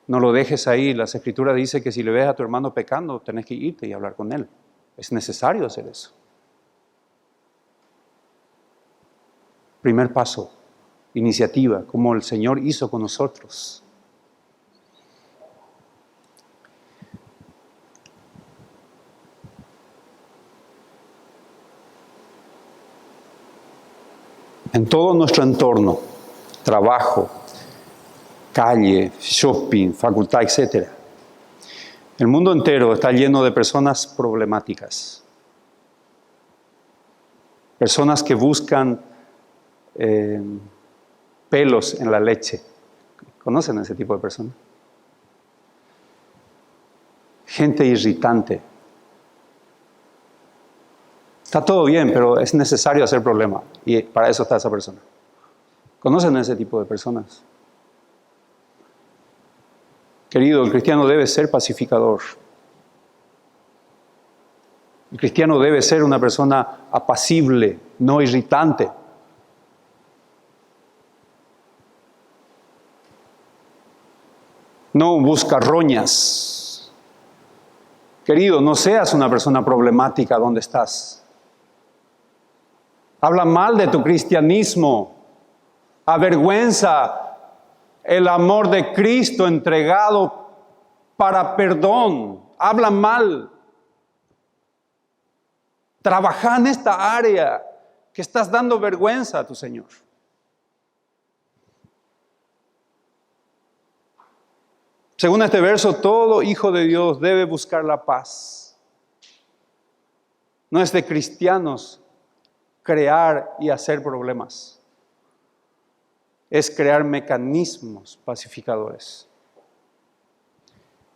no lo dejes ahí. Las Escrituras dicen que si le ves a tu hermano pecando, tenés que irte y hablar con él. Es necesario hacer eso. Primer paso, iniciativa, como el Señor hizo con nosotros. En todo nuestro entorno, trabajo, calle, shopping, facultad, etc. El mundo entero está lleno de personas problemáticas. Personas que buscan pelos en la leche. ¿Conocen a ese tipo de personas? Gente irritante. Está todo bien, pero es necesario hacer problema. Y para eso está esa persona. ¿Conocen a ese tipo de personas? Querido, el cristiano debe ser pacificador. El cristiano debe ser una persona apacible, no irritante. No busca roñas. Querido, no seas una persona problemática donde estás. Habla mal de tu cristianismo. Avergüenza el amor de Cristo entregado para perdón. Habla mal. Trabaja en esta área que estás dando vergüenza a tu Señor. Según este verso, todo hijo de Dios debe buscar la paz. No es de cristianos crear y hacer problemas. Es crear mecanismos pacificadores.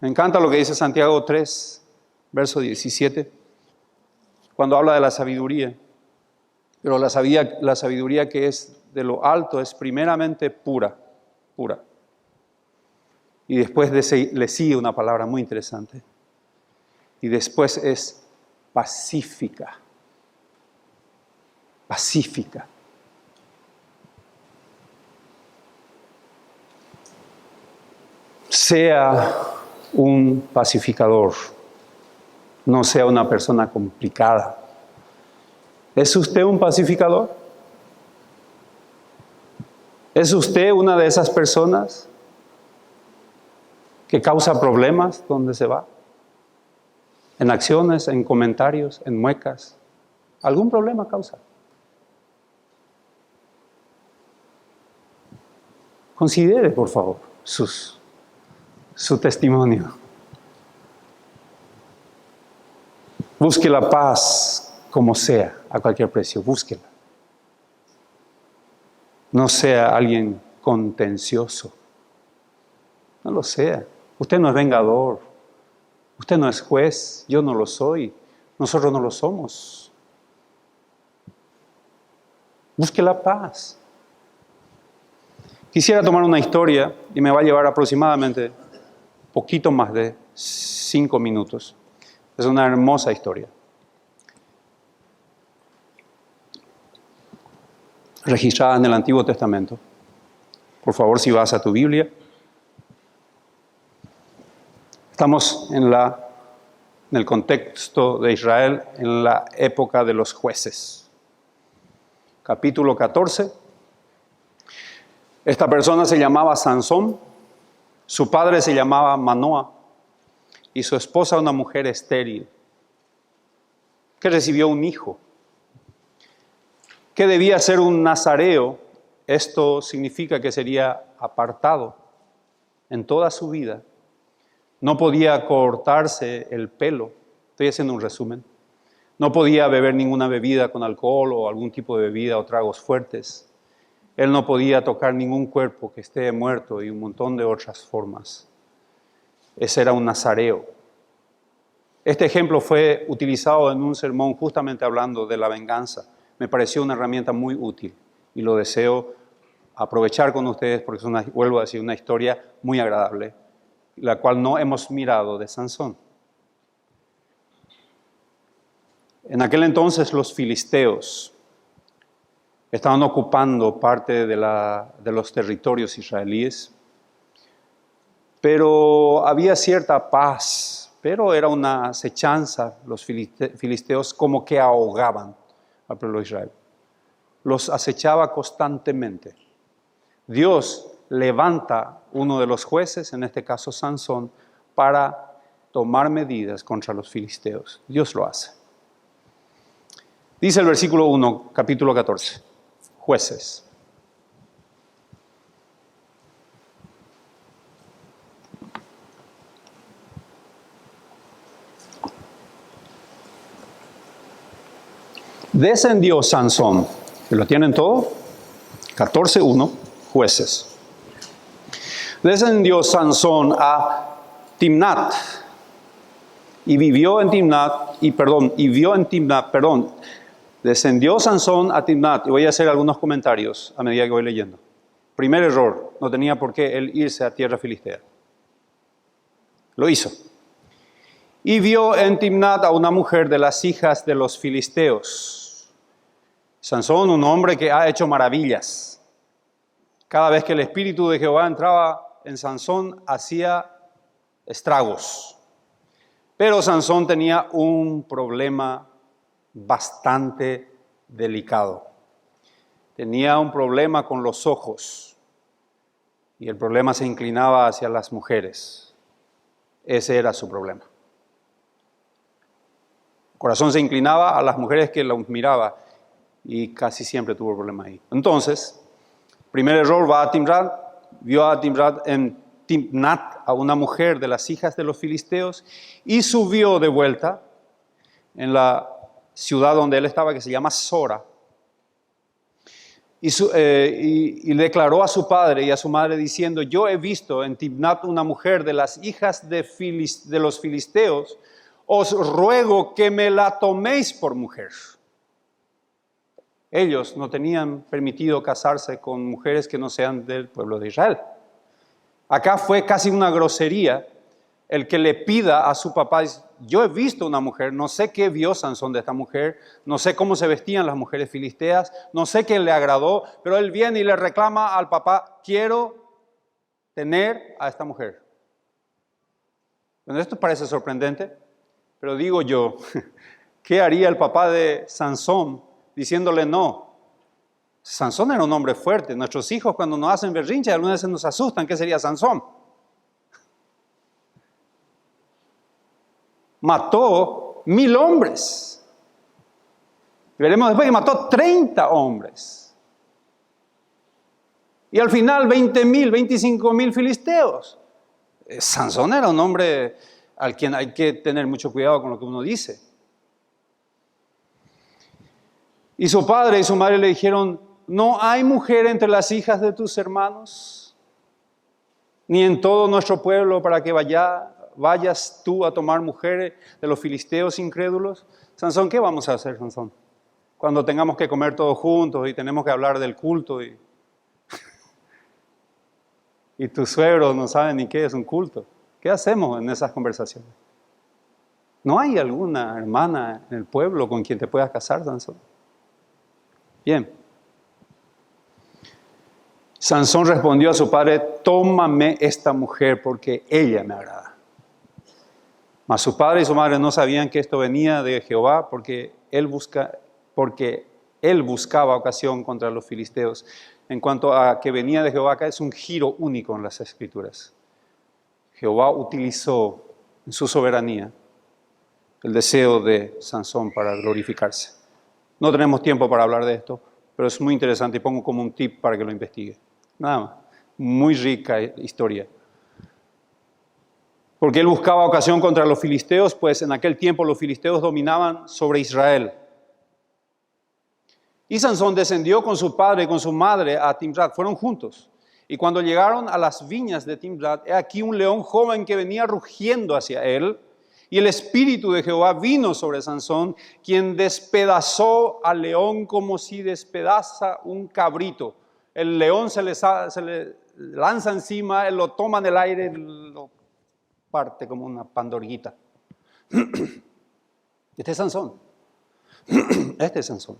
Me encanta lo que dice Santiago 3, verso 17, cuando habla de la sabiduría. Pero la sabiduría que es de lo alto es primeramente pura. Y después le sigue una palabra muy interesante. Y después es pacífica. Pacífica. Sea un pacificador. No sea una persona complicada. ¿Es usted un pacificador? ¿Es usted una de esas personas que causa problemas donde se va? En acciones, en comentarios, en muecas. ¿Algún problema causa? Considere, por favor, su testimonio. Busque la paz como sea, a cualquier precio, búsquela. No sea alguien contencioso. No lo sea. Usted no es vengador. Usted no es juez. Yo no lo soy. Nosotros no lo somos. Busque la paz. Quisiera tomar una historia y me va a llevar aproximadamente poquito más de 5 minutos. Es una hermosa historia. Registrada en el Antiguo Testamento. Por favor, si vas a tu Biblia. Estamos en el contexto de Israel en la época de los jueces. Capítulo 14. Esta persona se llamaba Sansón. Su padre se llamaba Manoa. y su esposa una mujer estéril, que recibió un hijo, que debía ser un nazareo. Esto significa que sería apartado en toda su vida. No podía cortarse el pelo. Estoy haciendo un resumen. No podía beber ninguna bebida con alcohol o algún tipo de bebida o tragos fuertes. Él no podía tocar ningún cuerpo que esté muerto y un montón de otras formas. Ese era un nazareo. Este ejemplo fue utilizado en un sermón justamente hablando de la venganza. Me pareció una herramienta muy útil y lo deseo aprovechar con ustedes porque es vuelvo a decir, una historia muy agradable, la cual no hemos mirado de Sansón. En aquel entonces los filisteos estaban ocupando parte de los territorios israelíes, pero había cierta paz, pero era una acechanza. Los filisteos como que ahogaban al pueblo de Israel. Los acechaba constantemente. Dios levanta uno de los jueces, en este caso Sansón, para tomar medidas contra los filisteos. Dios lo hace. Dice el versículo 1, capítulo 14, Jueces. Descendió Sansón, que lo tienen todo, 14:1, Jueces. Descendió Sansón a Timnat y vio en Timnat. Descendió Sansón a Timnat, y voy a hacer algunos comentarios a medida que voy leyendo. Primer error, no tenía por qué él irse a tierra filistea. Lo hizo. Y vio en Timnat a una mujer de las hijas de los filisteos. Sansón, un hombre que ha hecho maravillas. Cada vez que el Espíritu de Jehová entraba en Sansón, hacía estragos. Pero Sansón tenía un problema bastante delicado. Tenía un problema con los ojos. Y el problema se inclinaba hacia las mujeres. Ese era su problema. El corazón se inclinaba a las mujeres que los miraba. Y casi siempre tuvo problema ahí. Entonces, primer error, va a Timnat, vio a Timnat en Timnat a una mujer de las hijas de los filisteos y subió de vuelta en la ciudad donde él estaba, que se llama Sora, y declaró a su padre y a su madre diciendo: yo he visto en Timnat una mujer de las hijas de los filisteos, os ruego que me la toméis por mujer. Ellos no tenían permitido casarse con mujeres que no sean del pueblo de Israel. Acá fue casi una grosería el que le pida a su papá: yo he visto una mujer, no sé qué vio Sansón de esta mujer, no sé cómo se vestían las mujeres filisteas, no sé qué le agradó, pero él viene y le reclama al papá: quiero tener a esta mujer. Bueno, esto parece sorprendente, pero digo yo, ¿qué haría el papá de Sansón diciéndole no? Sansón era un hombre fuerte. Nuestros hijos, cuando nos hacen berrinche, algunas veces nos asustan. ¿Qué sería Sansón? Mató 1,000 hombres. Y veremos después que mató 30 hombres. Y al final 20,000, 25,000 filisteos. Sansón era un hombre al quien hay que tener mucho cuidado con lo que uno dice. Y su padre y su madre le dijeron: ¿no hay mujer entre las hijas de tus hermanos? Ni en todo nuestro pueblo para que vayas tú a tomar mujeres de los filisteos incrédulos. Sansón, ¿qué vamos a hacer, Sansón? Cuando tengamos que comer todos juntos y tenemos que hablar del culto y tus suegros no saben ni qué es un culto. ¿Qué hacemos en esas conversaciones? ¿No hay alguna hermana en el pueblo con quien te puedas casar, Sansón? Bien. Sansón respondió a su padre: tómame esta mujer porque ella me agrada. Mas su padre y su madre no sabían que esto venía de Jehová, porque él buscaba ocasión contra los filisteos. En cuanto a que venía de Jehová, acá es un giro único en las Escrituras. Jehová utilizó en su soberanía, el deseo de Sansón para glorificarse. No tenemos tiempo para hablar de esto, pero es muy interesante y pongo como un tip para que lo investigue. Nada más. Muy rica historia. Porque él buscaba ocasión contra los filisteos, pues en aquel tiempo los filisteos dominaban sobre Israel. Y Sansón descendió con su padre y con su madre a Timrat, fueron juntos. Y cuando llegaron a las viñas de Timrat, he aquí un león joven que venía rugiendo hacia él, y el espíritu de Jehová vino sobre Sansón, quien despedazó al león como si despedaza un cabrito. El león se le lanza encima, él lo toma en el aire, lo parte como una pandorguita. Este es Sansón. Este es Sansón.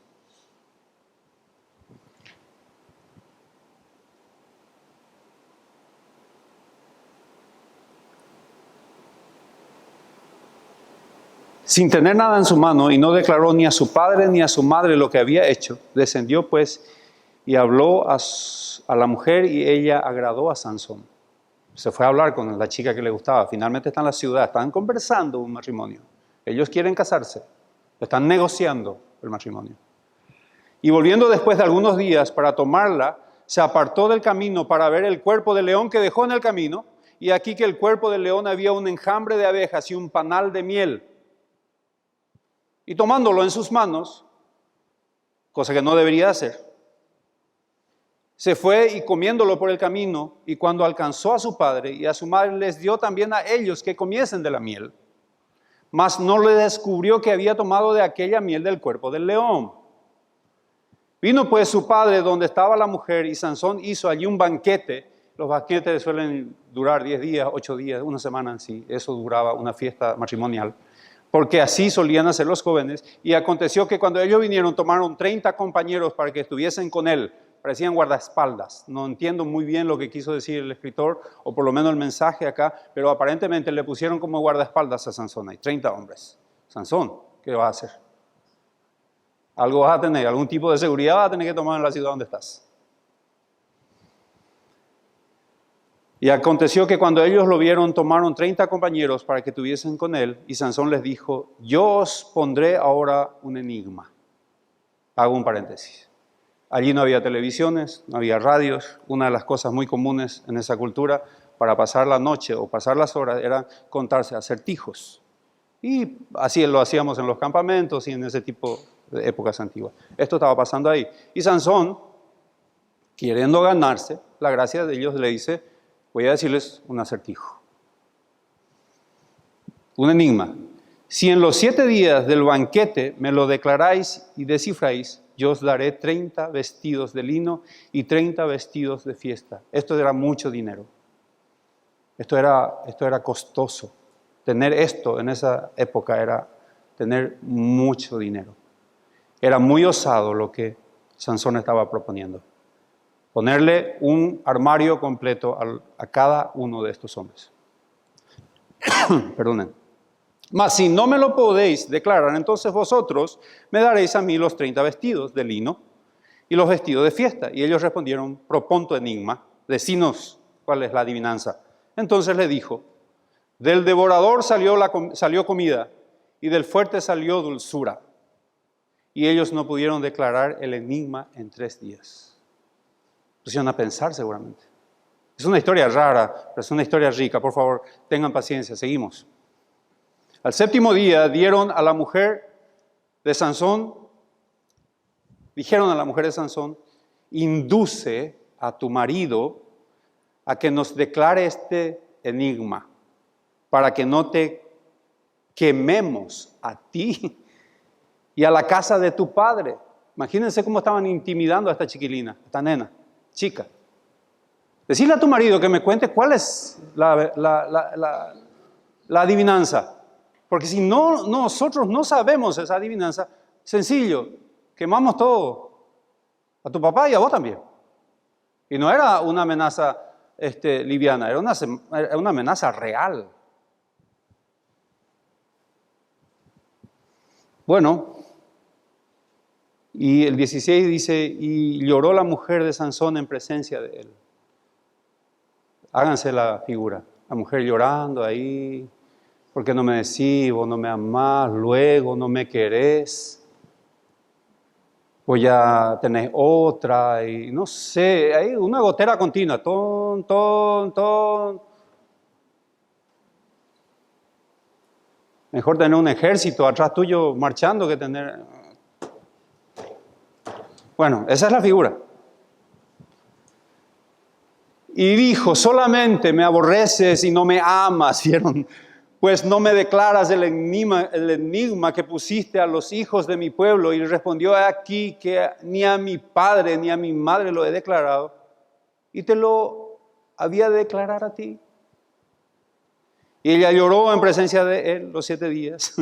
Sin tener nada en su mano, y no declaró ni a su padre ni a su madre lo que había hecho, descendió pues y habló a la mujer, y ella agradó a Sansón. Se fue a hablar con la chica que le gustaba. Finalmente está en la ciudad, están conversando un matrimonio. Ellos quieren casarse, están negociando el matrimonio. Y volviendo después de algunos días para tomarla, se apartó del camino para ver el cuerpo del león que dejó en el camino, y aquí que el cuerpo del león había un enjambre de abejas y un panal de miel. Y tomándolo en sus manos, cosa que no debería hacer, se fue y comiéndolo por el camino, y cuando alcanzó a su padre y a su madre, les dio también a ellos que comiesen de la miel. Mas no le descubrió que había tomado de aquella miel del cuerpo del león. Vino pues su padre donde estaba la mujer, y Sansón hizo allí un banquete. Los banquetes suelen durar 10 días, 8 días, una semana, sí, eso duraba una fiesta matrimonial. Porque así solían hacer los jóvenes. Y aconteció que cuando ellos vinieron, tomaron 30 compañeros para que estuviesen con él. Parecían guardaespaldas. No entiendo muy bien lo que quiso decir el escritor, o por lo menos el mensaje acá, pero aparentemente le pusieron como guardaespaldas a Sansón. Hay 30 hombres. Sansón, ¿qué vas a hacer? Algo vas a tener, algún tipo de seguridad vas a tener que tomar en la ciudad donde estás. Y aconteció que cuando ellos lo vieron, tomaron 30 compañeros para que estuviesen con él, y Sansón les dijo: yo os pondré ahora un enigma. Hago un paréntesis. Allí no había televisiones, no había radios. Una de las cosas muy comunes en esa cultura para pasar la noche o pasar las horas era contarse acertijos. Y así lo hacíamos en los campamentos y en ese tipo de épocas antiguas. Esto estaba pasando ahí. Y Sansón, queriendo ganarse la gracia de ellos, le dice: voy a decirles un acertijo, un enigma. Si en los 7 días del banquete me lo declaráis y descifráis, yo os daré 30 vestidos de lino y 30 vestidos de fiesta. Esto era mucho dinero. Esto era costoso. Tener esto en esa época era tener mucho dinero. Era muy osado lo que Sansón estaba proponiendo. Ponerle un armario completo a cada uno de estos hombres. Perdonen. Mas si no me lo podéis declarar, entonces vosotros me daréis a mí los 30 vestidos de lino y los vestidos de fiesta. Y ellos respondieron: propon tu enigma, decinos cuál es la adivinanza. Entonces le dijo: del devorador salió comida, y del fuerte salió dulzura. Y ellos no pudieron declarar el enigma en 3 días. Pusieron a pensar seguramente. Es una historia rara, pero es una historia rica. Por favor, tengan paciencia, seguimos. Al 7º día dijeron a la mujer de Sansón, induce a tu marido a que nos declare este enigma, para que no te quememos a ti y a la casa de tu padre. Imagínense cómo estaban intimidando a esta chiquilina, a esta nena, chica. Decirle a tu marido que me cuente cuál es la adivinanza. Porque si no, nosotros no sabemos esa adivinanza, sencillo, quemamos todo. A tu papá y a vos también. Y no era una amenaza liviana, era una amenaza real. Bueno, y el 16 dice: y lloró la mujer de Sansón en presencia de él. Háganse la figura, la mujer llorando ahí, ¿Por qué no me decís, vos no me amás, luego no me querés? Pues ya tenés otra y no sé, hay una gotera continua, ton, ton, ton. Mejor tener un ejército atrás tuyo marchando que tener... Bueno, esa es la figura. Y dijo, solamente me aborreces y no me amas, ¿vieron? Pues no me declaras el enigma que pusiste a los hijos de mi pueblo. Y respondió aquí que ni a mi padre ni a mi madre lo he declarado. Y te lo había de declarar a ti. Y ella lloró en presencia de él los 7 días.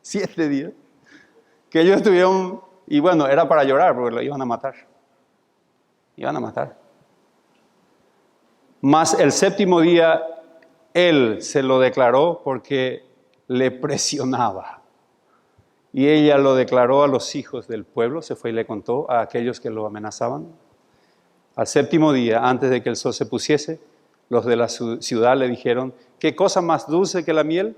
7 días. Que ellos estuvieron, y bueno, era para llorar porque lo iban a matar. Iban a matar. Mas el 7º día él se lo declaró porque le presionaba. Y ella lo declaró a los hijos del pueblo, se fue y le contó a aquellos que lo amenazaban. Al 7º día, antes de que el sol se pusiese, los de la ciudad le dijeron, ¿qué cosa más dulce que la miel?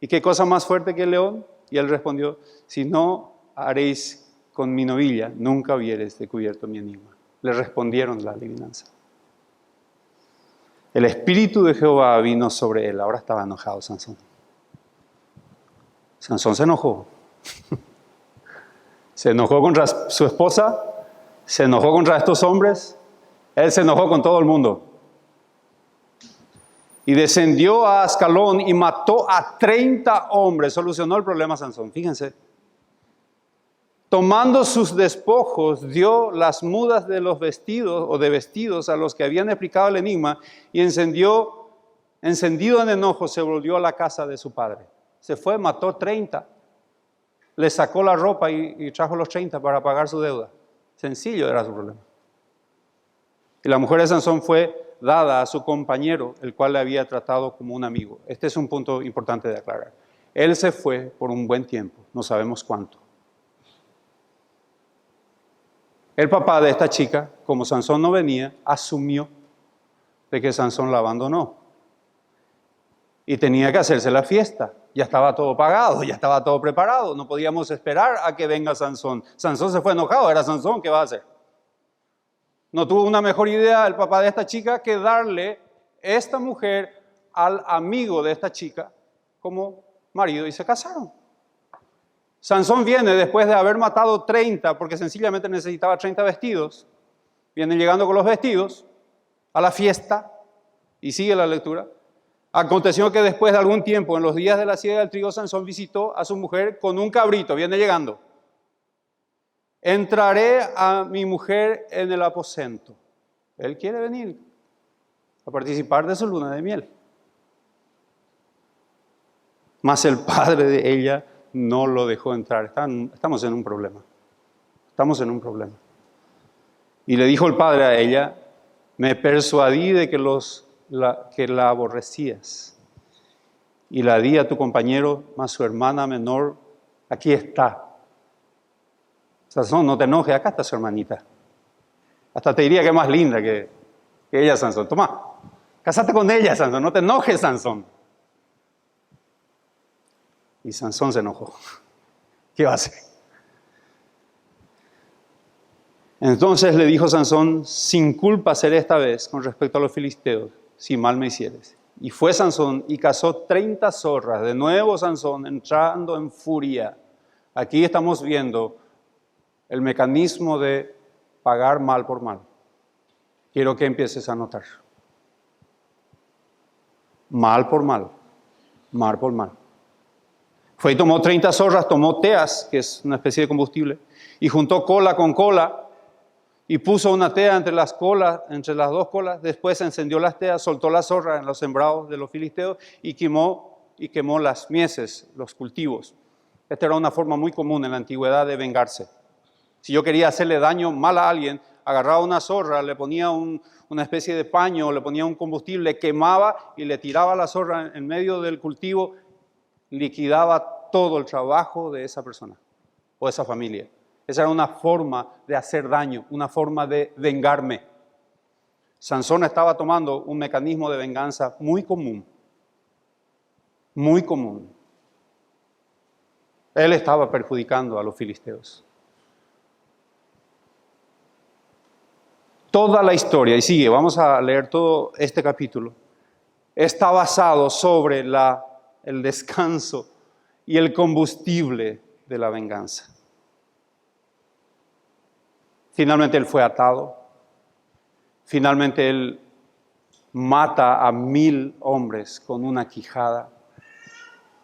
¿Y qué cosa más fuerte que el león? Y él respondió, si no haréis con mi novilla, nunca hubierais descubierto mi enigma. Le respondieron la adivinanza. El espíritu de Jehová vino sobre él. Ahora estaba enojado Sansón. Sansón se enojó. Se enojó contra su esposa, se enojó contra estos hombres, él se enojó con todo el mundo. Y descendió a Ascalón y mató a 30 hombres. Solucionó el problema Sansón, fíjense. Tomando sus despojos, dio las mudas de los vestidos o de vestidos a los que habían explicado el enigma y encendido en enojo, se volvió a la casa de su padre. Se fue, mató 30. Le sacó la ropa y trajo los 30 para pagar su deuda. Sencillo era su problema. Y la mujer de Sansón fue dada a su compañero, el cual le había tratado como un amigo. Este es un punto importante de aclarar. Él se fue por un buen tiempo, no sabemos cuánto. El papá de esta chica, como Sansón no venía, asumió de que Sansón la abandonó. Y tenía que hacerse la fiesta. Ya estaba todo pagado, ya estaba todo preparado. No podíamos esperar a que venga Sansón. Sansón se fue enojado, era Sansón, ¿qué va a hacer? No tuvo una mejor idea el papá de esta chica que darle esta mujer al amigo de esta chica como marido y se casaron. Sansón viene después de haber matado 30 porque sencillamente necesitaba 30 vestidos. Viene llegando con los vestidos a la fiesta y sigue la lectura. Aconteció que después de algún tiempo, en los días de la siega del trigo, Sansón visitó a su mujer con un cabrito, viene llegando. Entraré a mi mujer en el aposento. Él quiere venir a participar de su luna de miel. Mas el padre de ella no lo dejó entrar. Estamos en un problema. Estamos en un problema. Y le dijo el padre a ella, me persuadí de que la aborrecías. Y la di a tu compañero, más su hermana menor, aquí está. Sansón, no te enojes, acá está su hermanita. Hasta te diría que es más linda que ella, Sansón. Toma, cásate con ella, Sansón, no te enojes, Sansón. Y Sansón se enojó. ¿Qué va a hacer? Entonces le dijo Sansón, sin culpa seré esta vez con respecto a los filisteos, si mal me hicieres. Y fue Sansón y cazó 30 zorras. De nuevo Sansón entrando en furia. Aquí estamos viendo el mecanismo de pagar mal por mal. Quiero que empieces a notar. Mal por mal. Mal por mal. Fue y tomó 30 zorras, tomó teas, que es una especie de combustible, y juntó cola con cola, y puso una tea entre las dos colas. Después encendió las teas, soltó la zorra en los sembrados de los filisteos y quemó las mieses, los cultivos. Esta era una forma muy común en la antigüedad de vengarse. Si yo quería hacerle daño mal a alguien, agarraba una zorra, le ponía una especie de paño, le ponía un combustible, quemaba y le tiraba la zorra en medio del cultivo, liquidaba todo el trabajo de esa persona o esa familia. Esa era una forma de hacer daño, una forma de vengarme. Sansón estaba tomando un mecanismo de venganza muy común. muy común. Él estaba perjudicando a los filisteos. Toda la historia, y sigue, vamos a leer todo este capítulo, está basado sobre el descanso y el combustible de la venganza. Finalmente él fue atado. Finalmente él mata a 1,000 hombres con una quijada.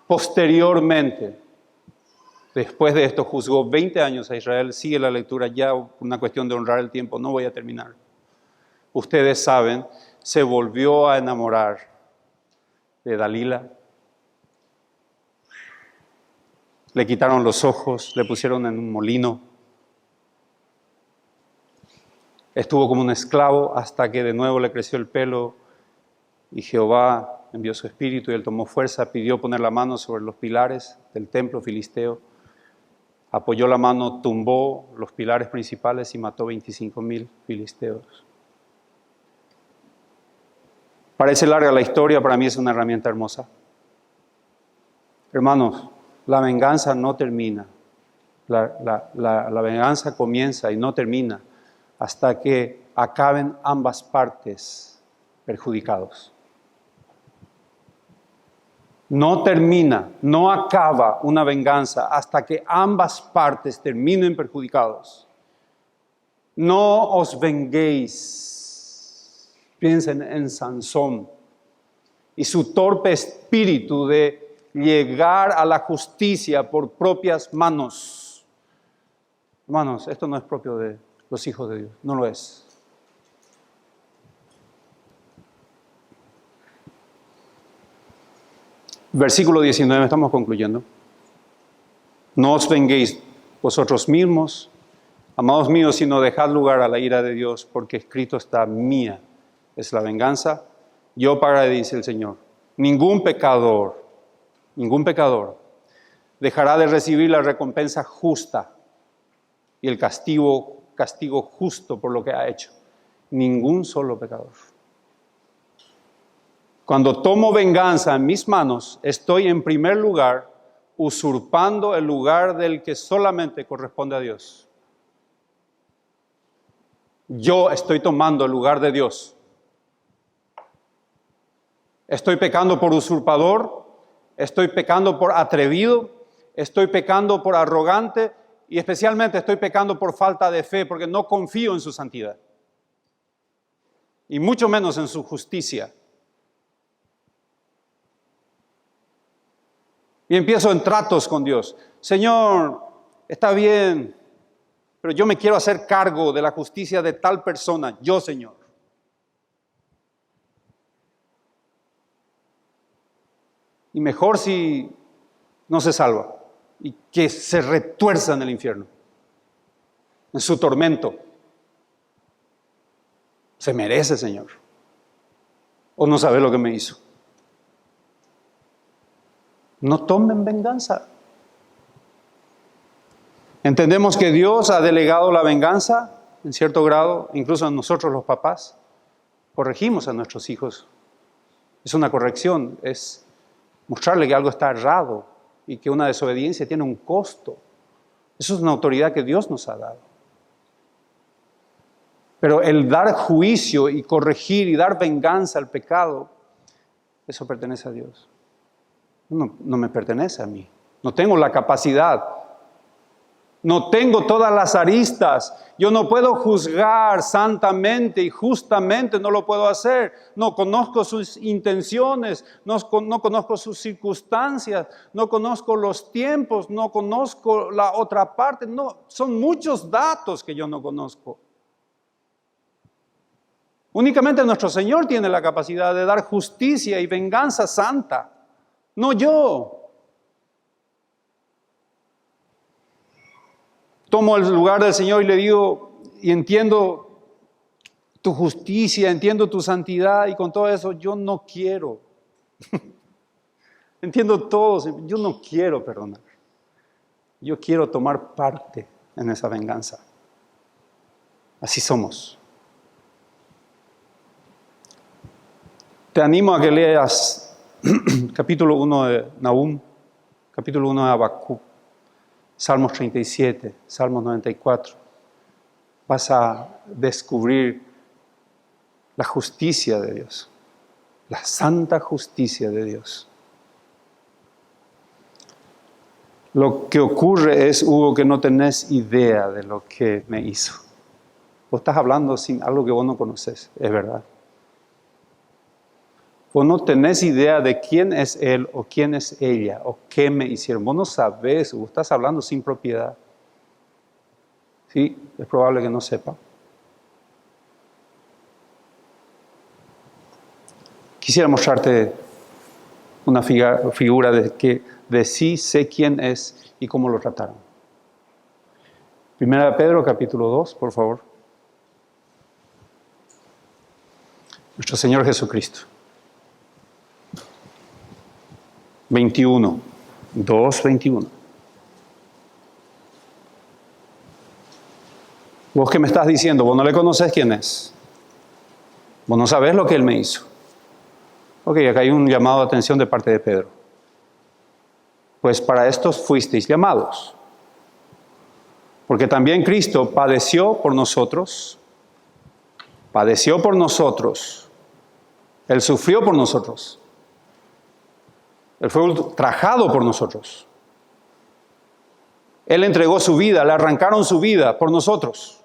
Posteriormente, después de esto, juzgó 20 años a Israel. Sigue la lectura, ya una cuestión de honrar el tiempo, no voy a terminar. Ustedes saben, se volvió a enamorar de Dalila. Le quitaron los ojos, le pusieron en un molino. Estuvo como un esclavo hasta que de nuevo le creció el pelo y Jehová envió su espíritu y él tomó fuerza, pidió poner la mano sobre los pilares del templo filisteo. Apoyó la mano, tumbó los pilares principales y mató 25,000 filisteos. Parece larga la historia, para mí es una herramienta hermosa. Hermanos, la venganza no termina. La venganza comienza y no termina hasta que acaben ambas partes perjudicados. No termina, no acaba una venganza hasta que ambas partes terminen perjudicados. No os venguéis. Piensen en Sansón y su torpe espíritu de llegar a la justicia por propias manos. Hermanos, esto no es propio de los hijos de Dios, no lo es. Versículo 19, estamos concluyendo. No os venguéis vosotros mismos, amados míos, sino dejad lugar a la ira de Dios, porque escrito está: mía es la venganza, yo pagaré, dice el Señor. Ningún pecador dejará de recibir la recompensa justa y el castigo justo por lo que ha hecho. Ningún solo pecador. Cuando tomo venganza en mis manos, estoy en primer lugar usurpando el lugar del que solamente corresponde a Dios. Yo estoy tomando el lugar de Dios. Estoy pecando por usurpador, estoy pecando por atrevido, estoy pecando por arrogante y especialmente estoy pecando por falta de fe, porque no confío en su santidad y mucho menos en su justicia. Y empiezo en tratos con Dios. Señor, está bien, pero yo me quiero hacer cargo de la justicia de tal persona, yo, Señor. Y mejor si no se salva y que se retuerza en el infierno, en su tormento. Se merece, Señor. O no sabe lo que me hizo. No tomen venganza. Entendemos que Dios ha delegado la venganza en cierto grado, incluso a nosotros los papás. Corregimos a nuestros hijos. Es una corrección, es mostrarle que algo está errado y que una desobediencia tiene un costo. Eso es una autoridad que Dios nos ha dado. Pero el dar juicio y corregir y dar venganza al pecado, eso pertenece a Dios. No me pertenece a mí. No tengo la capacidad. No tengo todas las aristas. Yo no puedo juzgar santamente y justamente, no lo puedo hacer. No conozco sus intenciones, no conozco sus circunstancias, no conozco los tiempos, no conozco la otra parte. No, son muchos datos que yo no conozco. Únicamente nuestro Señor tiene la capacidad de dar justicia y venganza santa. No yo. Tomo el lugar del Señor y le digo, y entiendo tu justicia, entiendo tu santidad, y con todo eso yo no quiero. Entiendo todo, yo no quiero perdonar. Yo quiero tomar parte en esa venganza. Así somos. Te animo a que leas capítulo 1 de Nahum, capítulo 1 de Habacuc, Salmos 37, Salmos 94, vas a descubrir la justicia de Dios, la santa justicia de Dios. Lo que ocurre es, Hugo, que no tenés idea de lo que me hizo. Vos estás hablando sin algo que vos no conoces, es verdad. Vos no tenés idea de quién es él o quién es ella o qué me hicieron. Vos no sabés, vos estás hablando sin propiedad. Sí, es probable que no sepa. Quisiera mostrarte una figura de sí sé quién es y cómo lo trataron. Primera de Pedro, capítulo 2, por favor. Nuestro Señor Jesucristo. 21, 2:21. Vos que me estás diciendo, vos no le conoces quién es. Vos no sabés lo que Él me hizo. Ok, acá hay un llamado de atención de parte de Pedro. Pues para estos fuisteis llamados. Porque también Cristo padeció por nosotros. Padeció por nosotros. Él sufrió por nosotros. Él fue ultrajado por nosotros. Él entregó su vida, le arrancaron su vida por nosotros.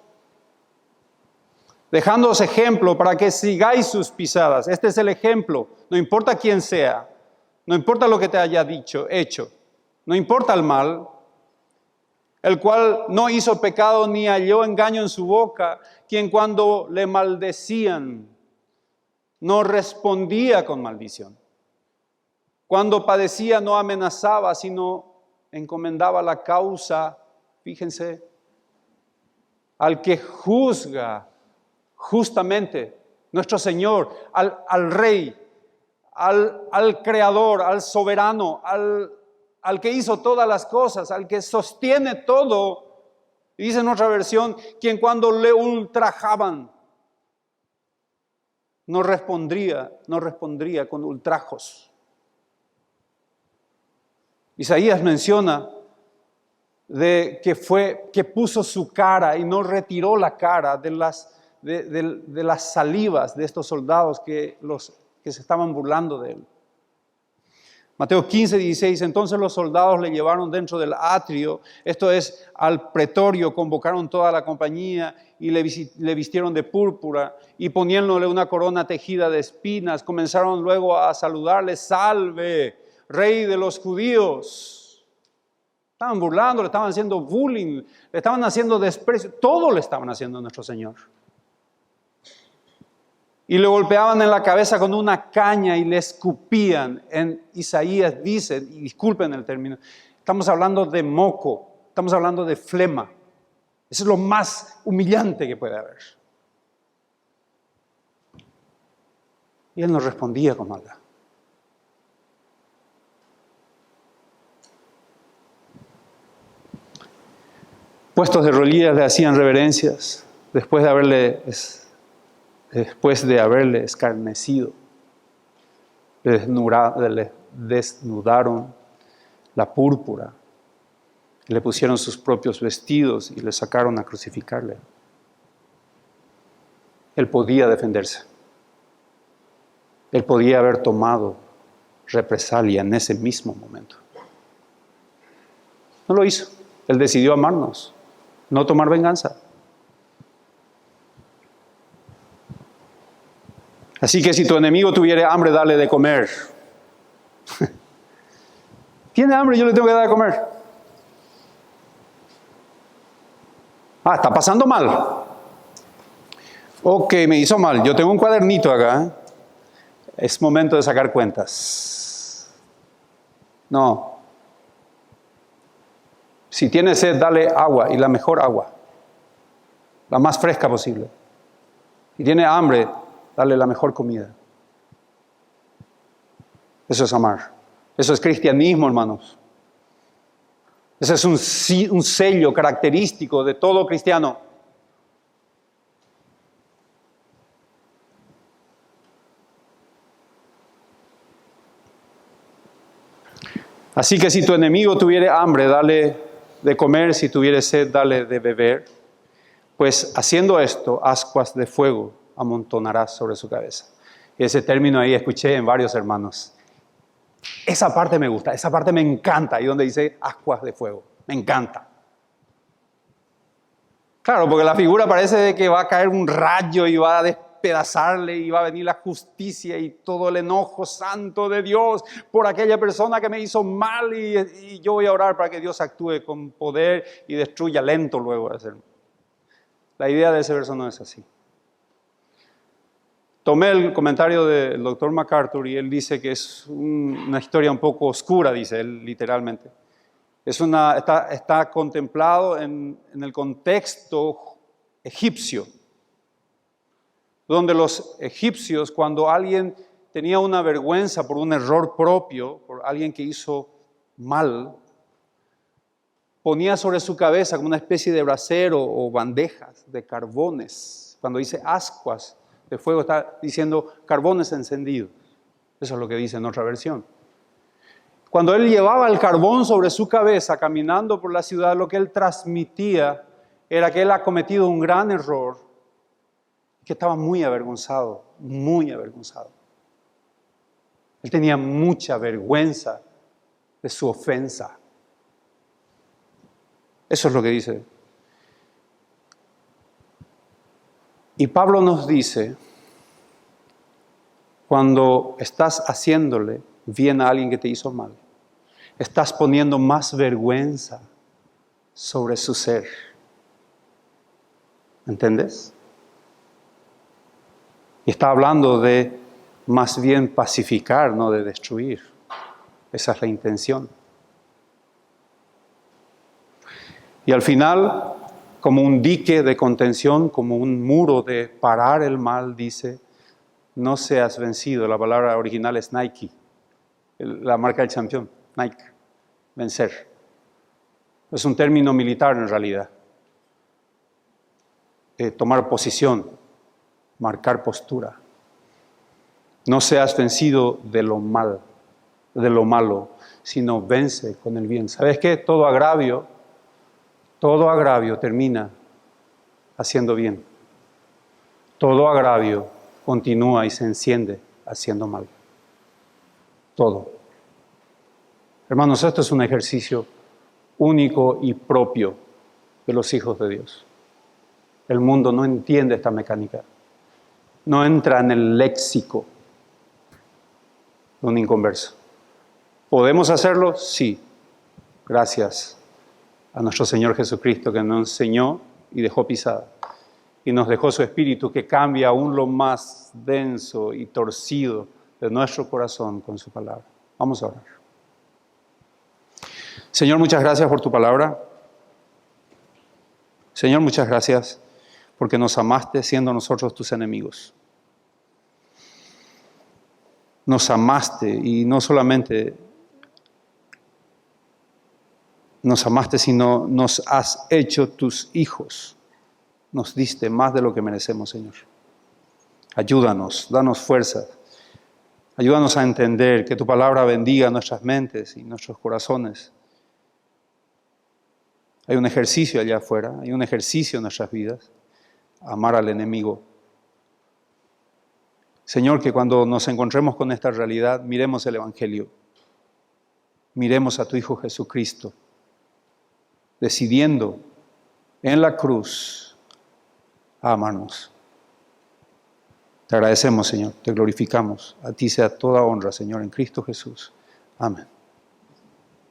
Dejándoos ejemplo para que sigáis sus pisadas. Este es el ejemplo. No importa quién sea. No importa lo que te haya dicho, hecho. No importa el mal. El cual no hizo pecado ni halló engaño en su boca. Quien cuando le maldecían no respondía con maldición. Cuando padecía no amenazaba, sino encomendaba la causa, fíjense, al que juzga justamente, nuestro Señor, al Rey, al Creador, al Soberano, al que hizo todas las cosas, al que sostiene todo. Y dice en otra versión, quien cuando le ultrajaban, no respondría con ultrajos. Isaías menciona que puso su cara y no retiró la cara de las salivas de estos soldados que se estaban burlando de él. Mateo 15:16, entonces los soldados le llevaron dentro del atrio, esto es, al pretorio, convocaron toda la compañía y le vistieron de púrpura y poniéndole una corona tejida de espinas, comenzaron luego a saludarle, salve, Rey de los judíos. Estaban burlando, le estaban haciendo bullying, le estaban haciendo desprecio, todo le estaban haciendo a nuestro Señor. Y le golpeaban en la cabeza con una caña y le escupían. En Isaías dice, y disculpen el término, estamos hablando de moco, estamos hablando de flema. Eso es lo más humillante que puede haber. Y él no respondía con maldad. Puestos de rodillas le hacían reverencias después de haberle escarnecido. Le desnudaron la púrpura, le pusieron sus propios vestidos y le sacaron a crucificarle. Él podía defenderse. Él podía haber tomado represalia en ese mismo momento. No lo hizo. Él decidió amarnos, no tomar venganza. Así que si tu enemigo tuviere hambre, dale de comer. Tiene hambre, yo le tengo que dar de comer. Está pasando mal. Ok, me hizo mal. Yo tengo un cuadernito acá. Es momento de sacar cuentas. No. Si tiene sed, dale agua, y la mejor agua. La más fresca posible. Si tiene hambre, dale la mejor comida. Eso es amar. Eso es cristianismo, hermanos. Ese es un sello característico de todo cristiano. Así que si tu enemigo tuviere hambre, dale de comer, si tuviere sed, dale de beber, pues haciendo esto, ascuas de fuego amontonarás sobre su cabeza. Y ese término ahí escuché en varios hermanos. Esa parte me gusta, esa parte me encanta, ahí donde dice ascuas de fuego, me encanta. Claro, porque la figura parece de que va a caer un rayo y va a despedazarle y va a venir la justicia y todo el enojo santo de Dios por aquella persona que me hizo mal y yo voy a orar para que Dios actúe con poder y destruya lento luego de hacerlo. La idea de ese verso no es así. Tomé el comentario del doctor MacArthur y él dice que es una historia un poco oscura, dice él literalmente. Está contemplado en el contexto egipcio, donde los egipcios, cuando alguien tenía una vergüenza por un error propio, por alguien que hizo mal, ponía sobre su cabeza como una especie de brasero o bandejas de carbones. Cuando dice ascuas de fuego, está diciendo carbones encendidos. Eso es lo que dice en otra versión. Cuando él llevaba el carbón sobre su cabeza caminando por la ciudad, lo que él transmitía era que él ha cometido un gran error, que estaba muy avergonzado, muy avergonzado. Él tenía mucha vergüenza de su ofensa. Eso es lo que dice. Y Pablo nos dice, cuando estás haciéndole bien a alguien que te hizo mal, estás poniendo más vergüenza sobre su ser. ¿Entiendes? Y está hablando de más bien pacificar, no de destruir. Esa es la intención. Y al final, como un dique de contención, como un muro de parar el mal, dice, no seas vencido. La palabra original es Nike, la marca del campeón, Nike, vencer. Es un término militar en realidad. Tomar posición, marcar postura. No seas vencido de lo malo, sino vence con el bien. ¿Sabes qué? Todo agravio termina haciendo bien. Todo agravio continúa y se enciende haciendo mal. Todo. Hermanos, esto es un ejercicio único y propio de los hijos de Dios. El mundo no entiende esta mecánica. No entra en el léxico de un inconverso. ¿Podemos hacerlo? Sí. Gracias a nuestro Señor Jesucristo que nos enseñó y dejó pisada. Y nos dejó su Espíritu que cambia aún lo más denso y torcido de nuestro corazón con su palabra. Vamos a orar. Señor, muchas gracias por tu palabra. Señor, muchas gracias porque nos amaste siendo nosotros tus enemigos. Nos amaste y no solamente nos amaste, sino nos has hecho tus hijos. Nos diste más de lo que merecemos, Señor. Ayúdanos, danos fuerza. Ayúdanos a entender que tu palabra bendiga nuestras mentes y nuestros corazones. Hay un ejercicio allá afuera, hay un ejercicio en nuestras vidas. Amar al enemigo. Señor, que cuando nos encontremos con esta realidad, miremos el Evangelio. Miremos a tu Hijo Jesucristo, decidiendo en la cruz a amarnos. Te agradecemos, Señor, te glorificamos. A ti sea toda honra, Señor, en Cristo Jesús. Amén.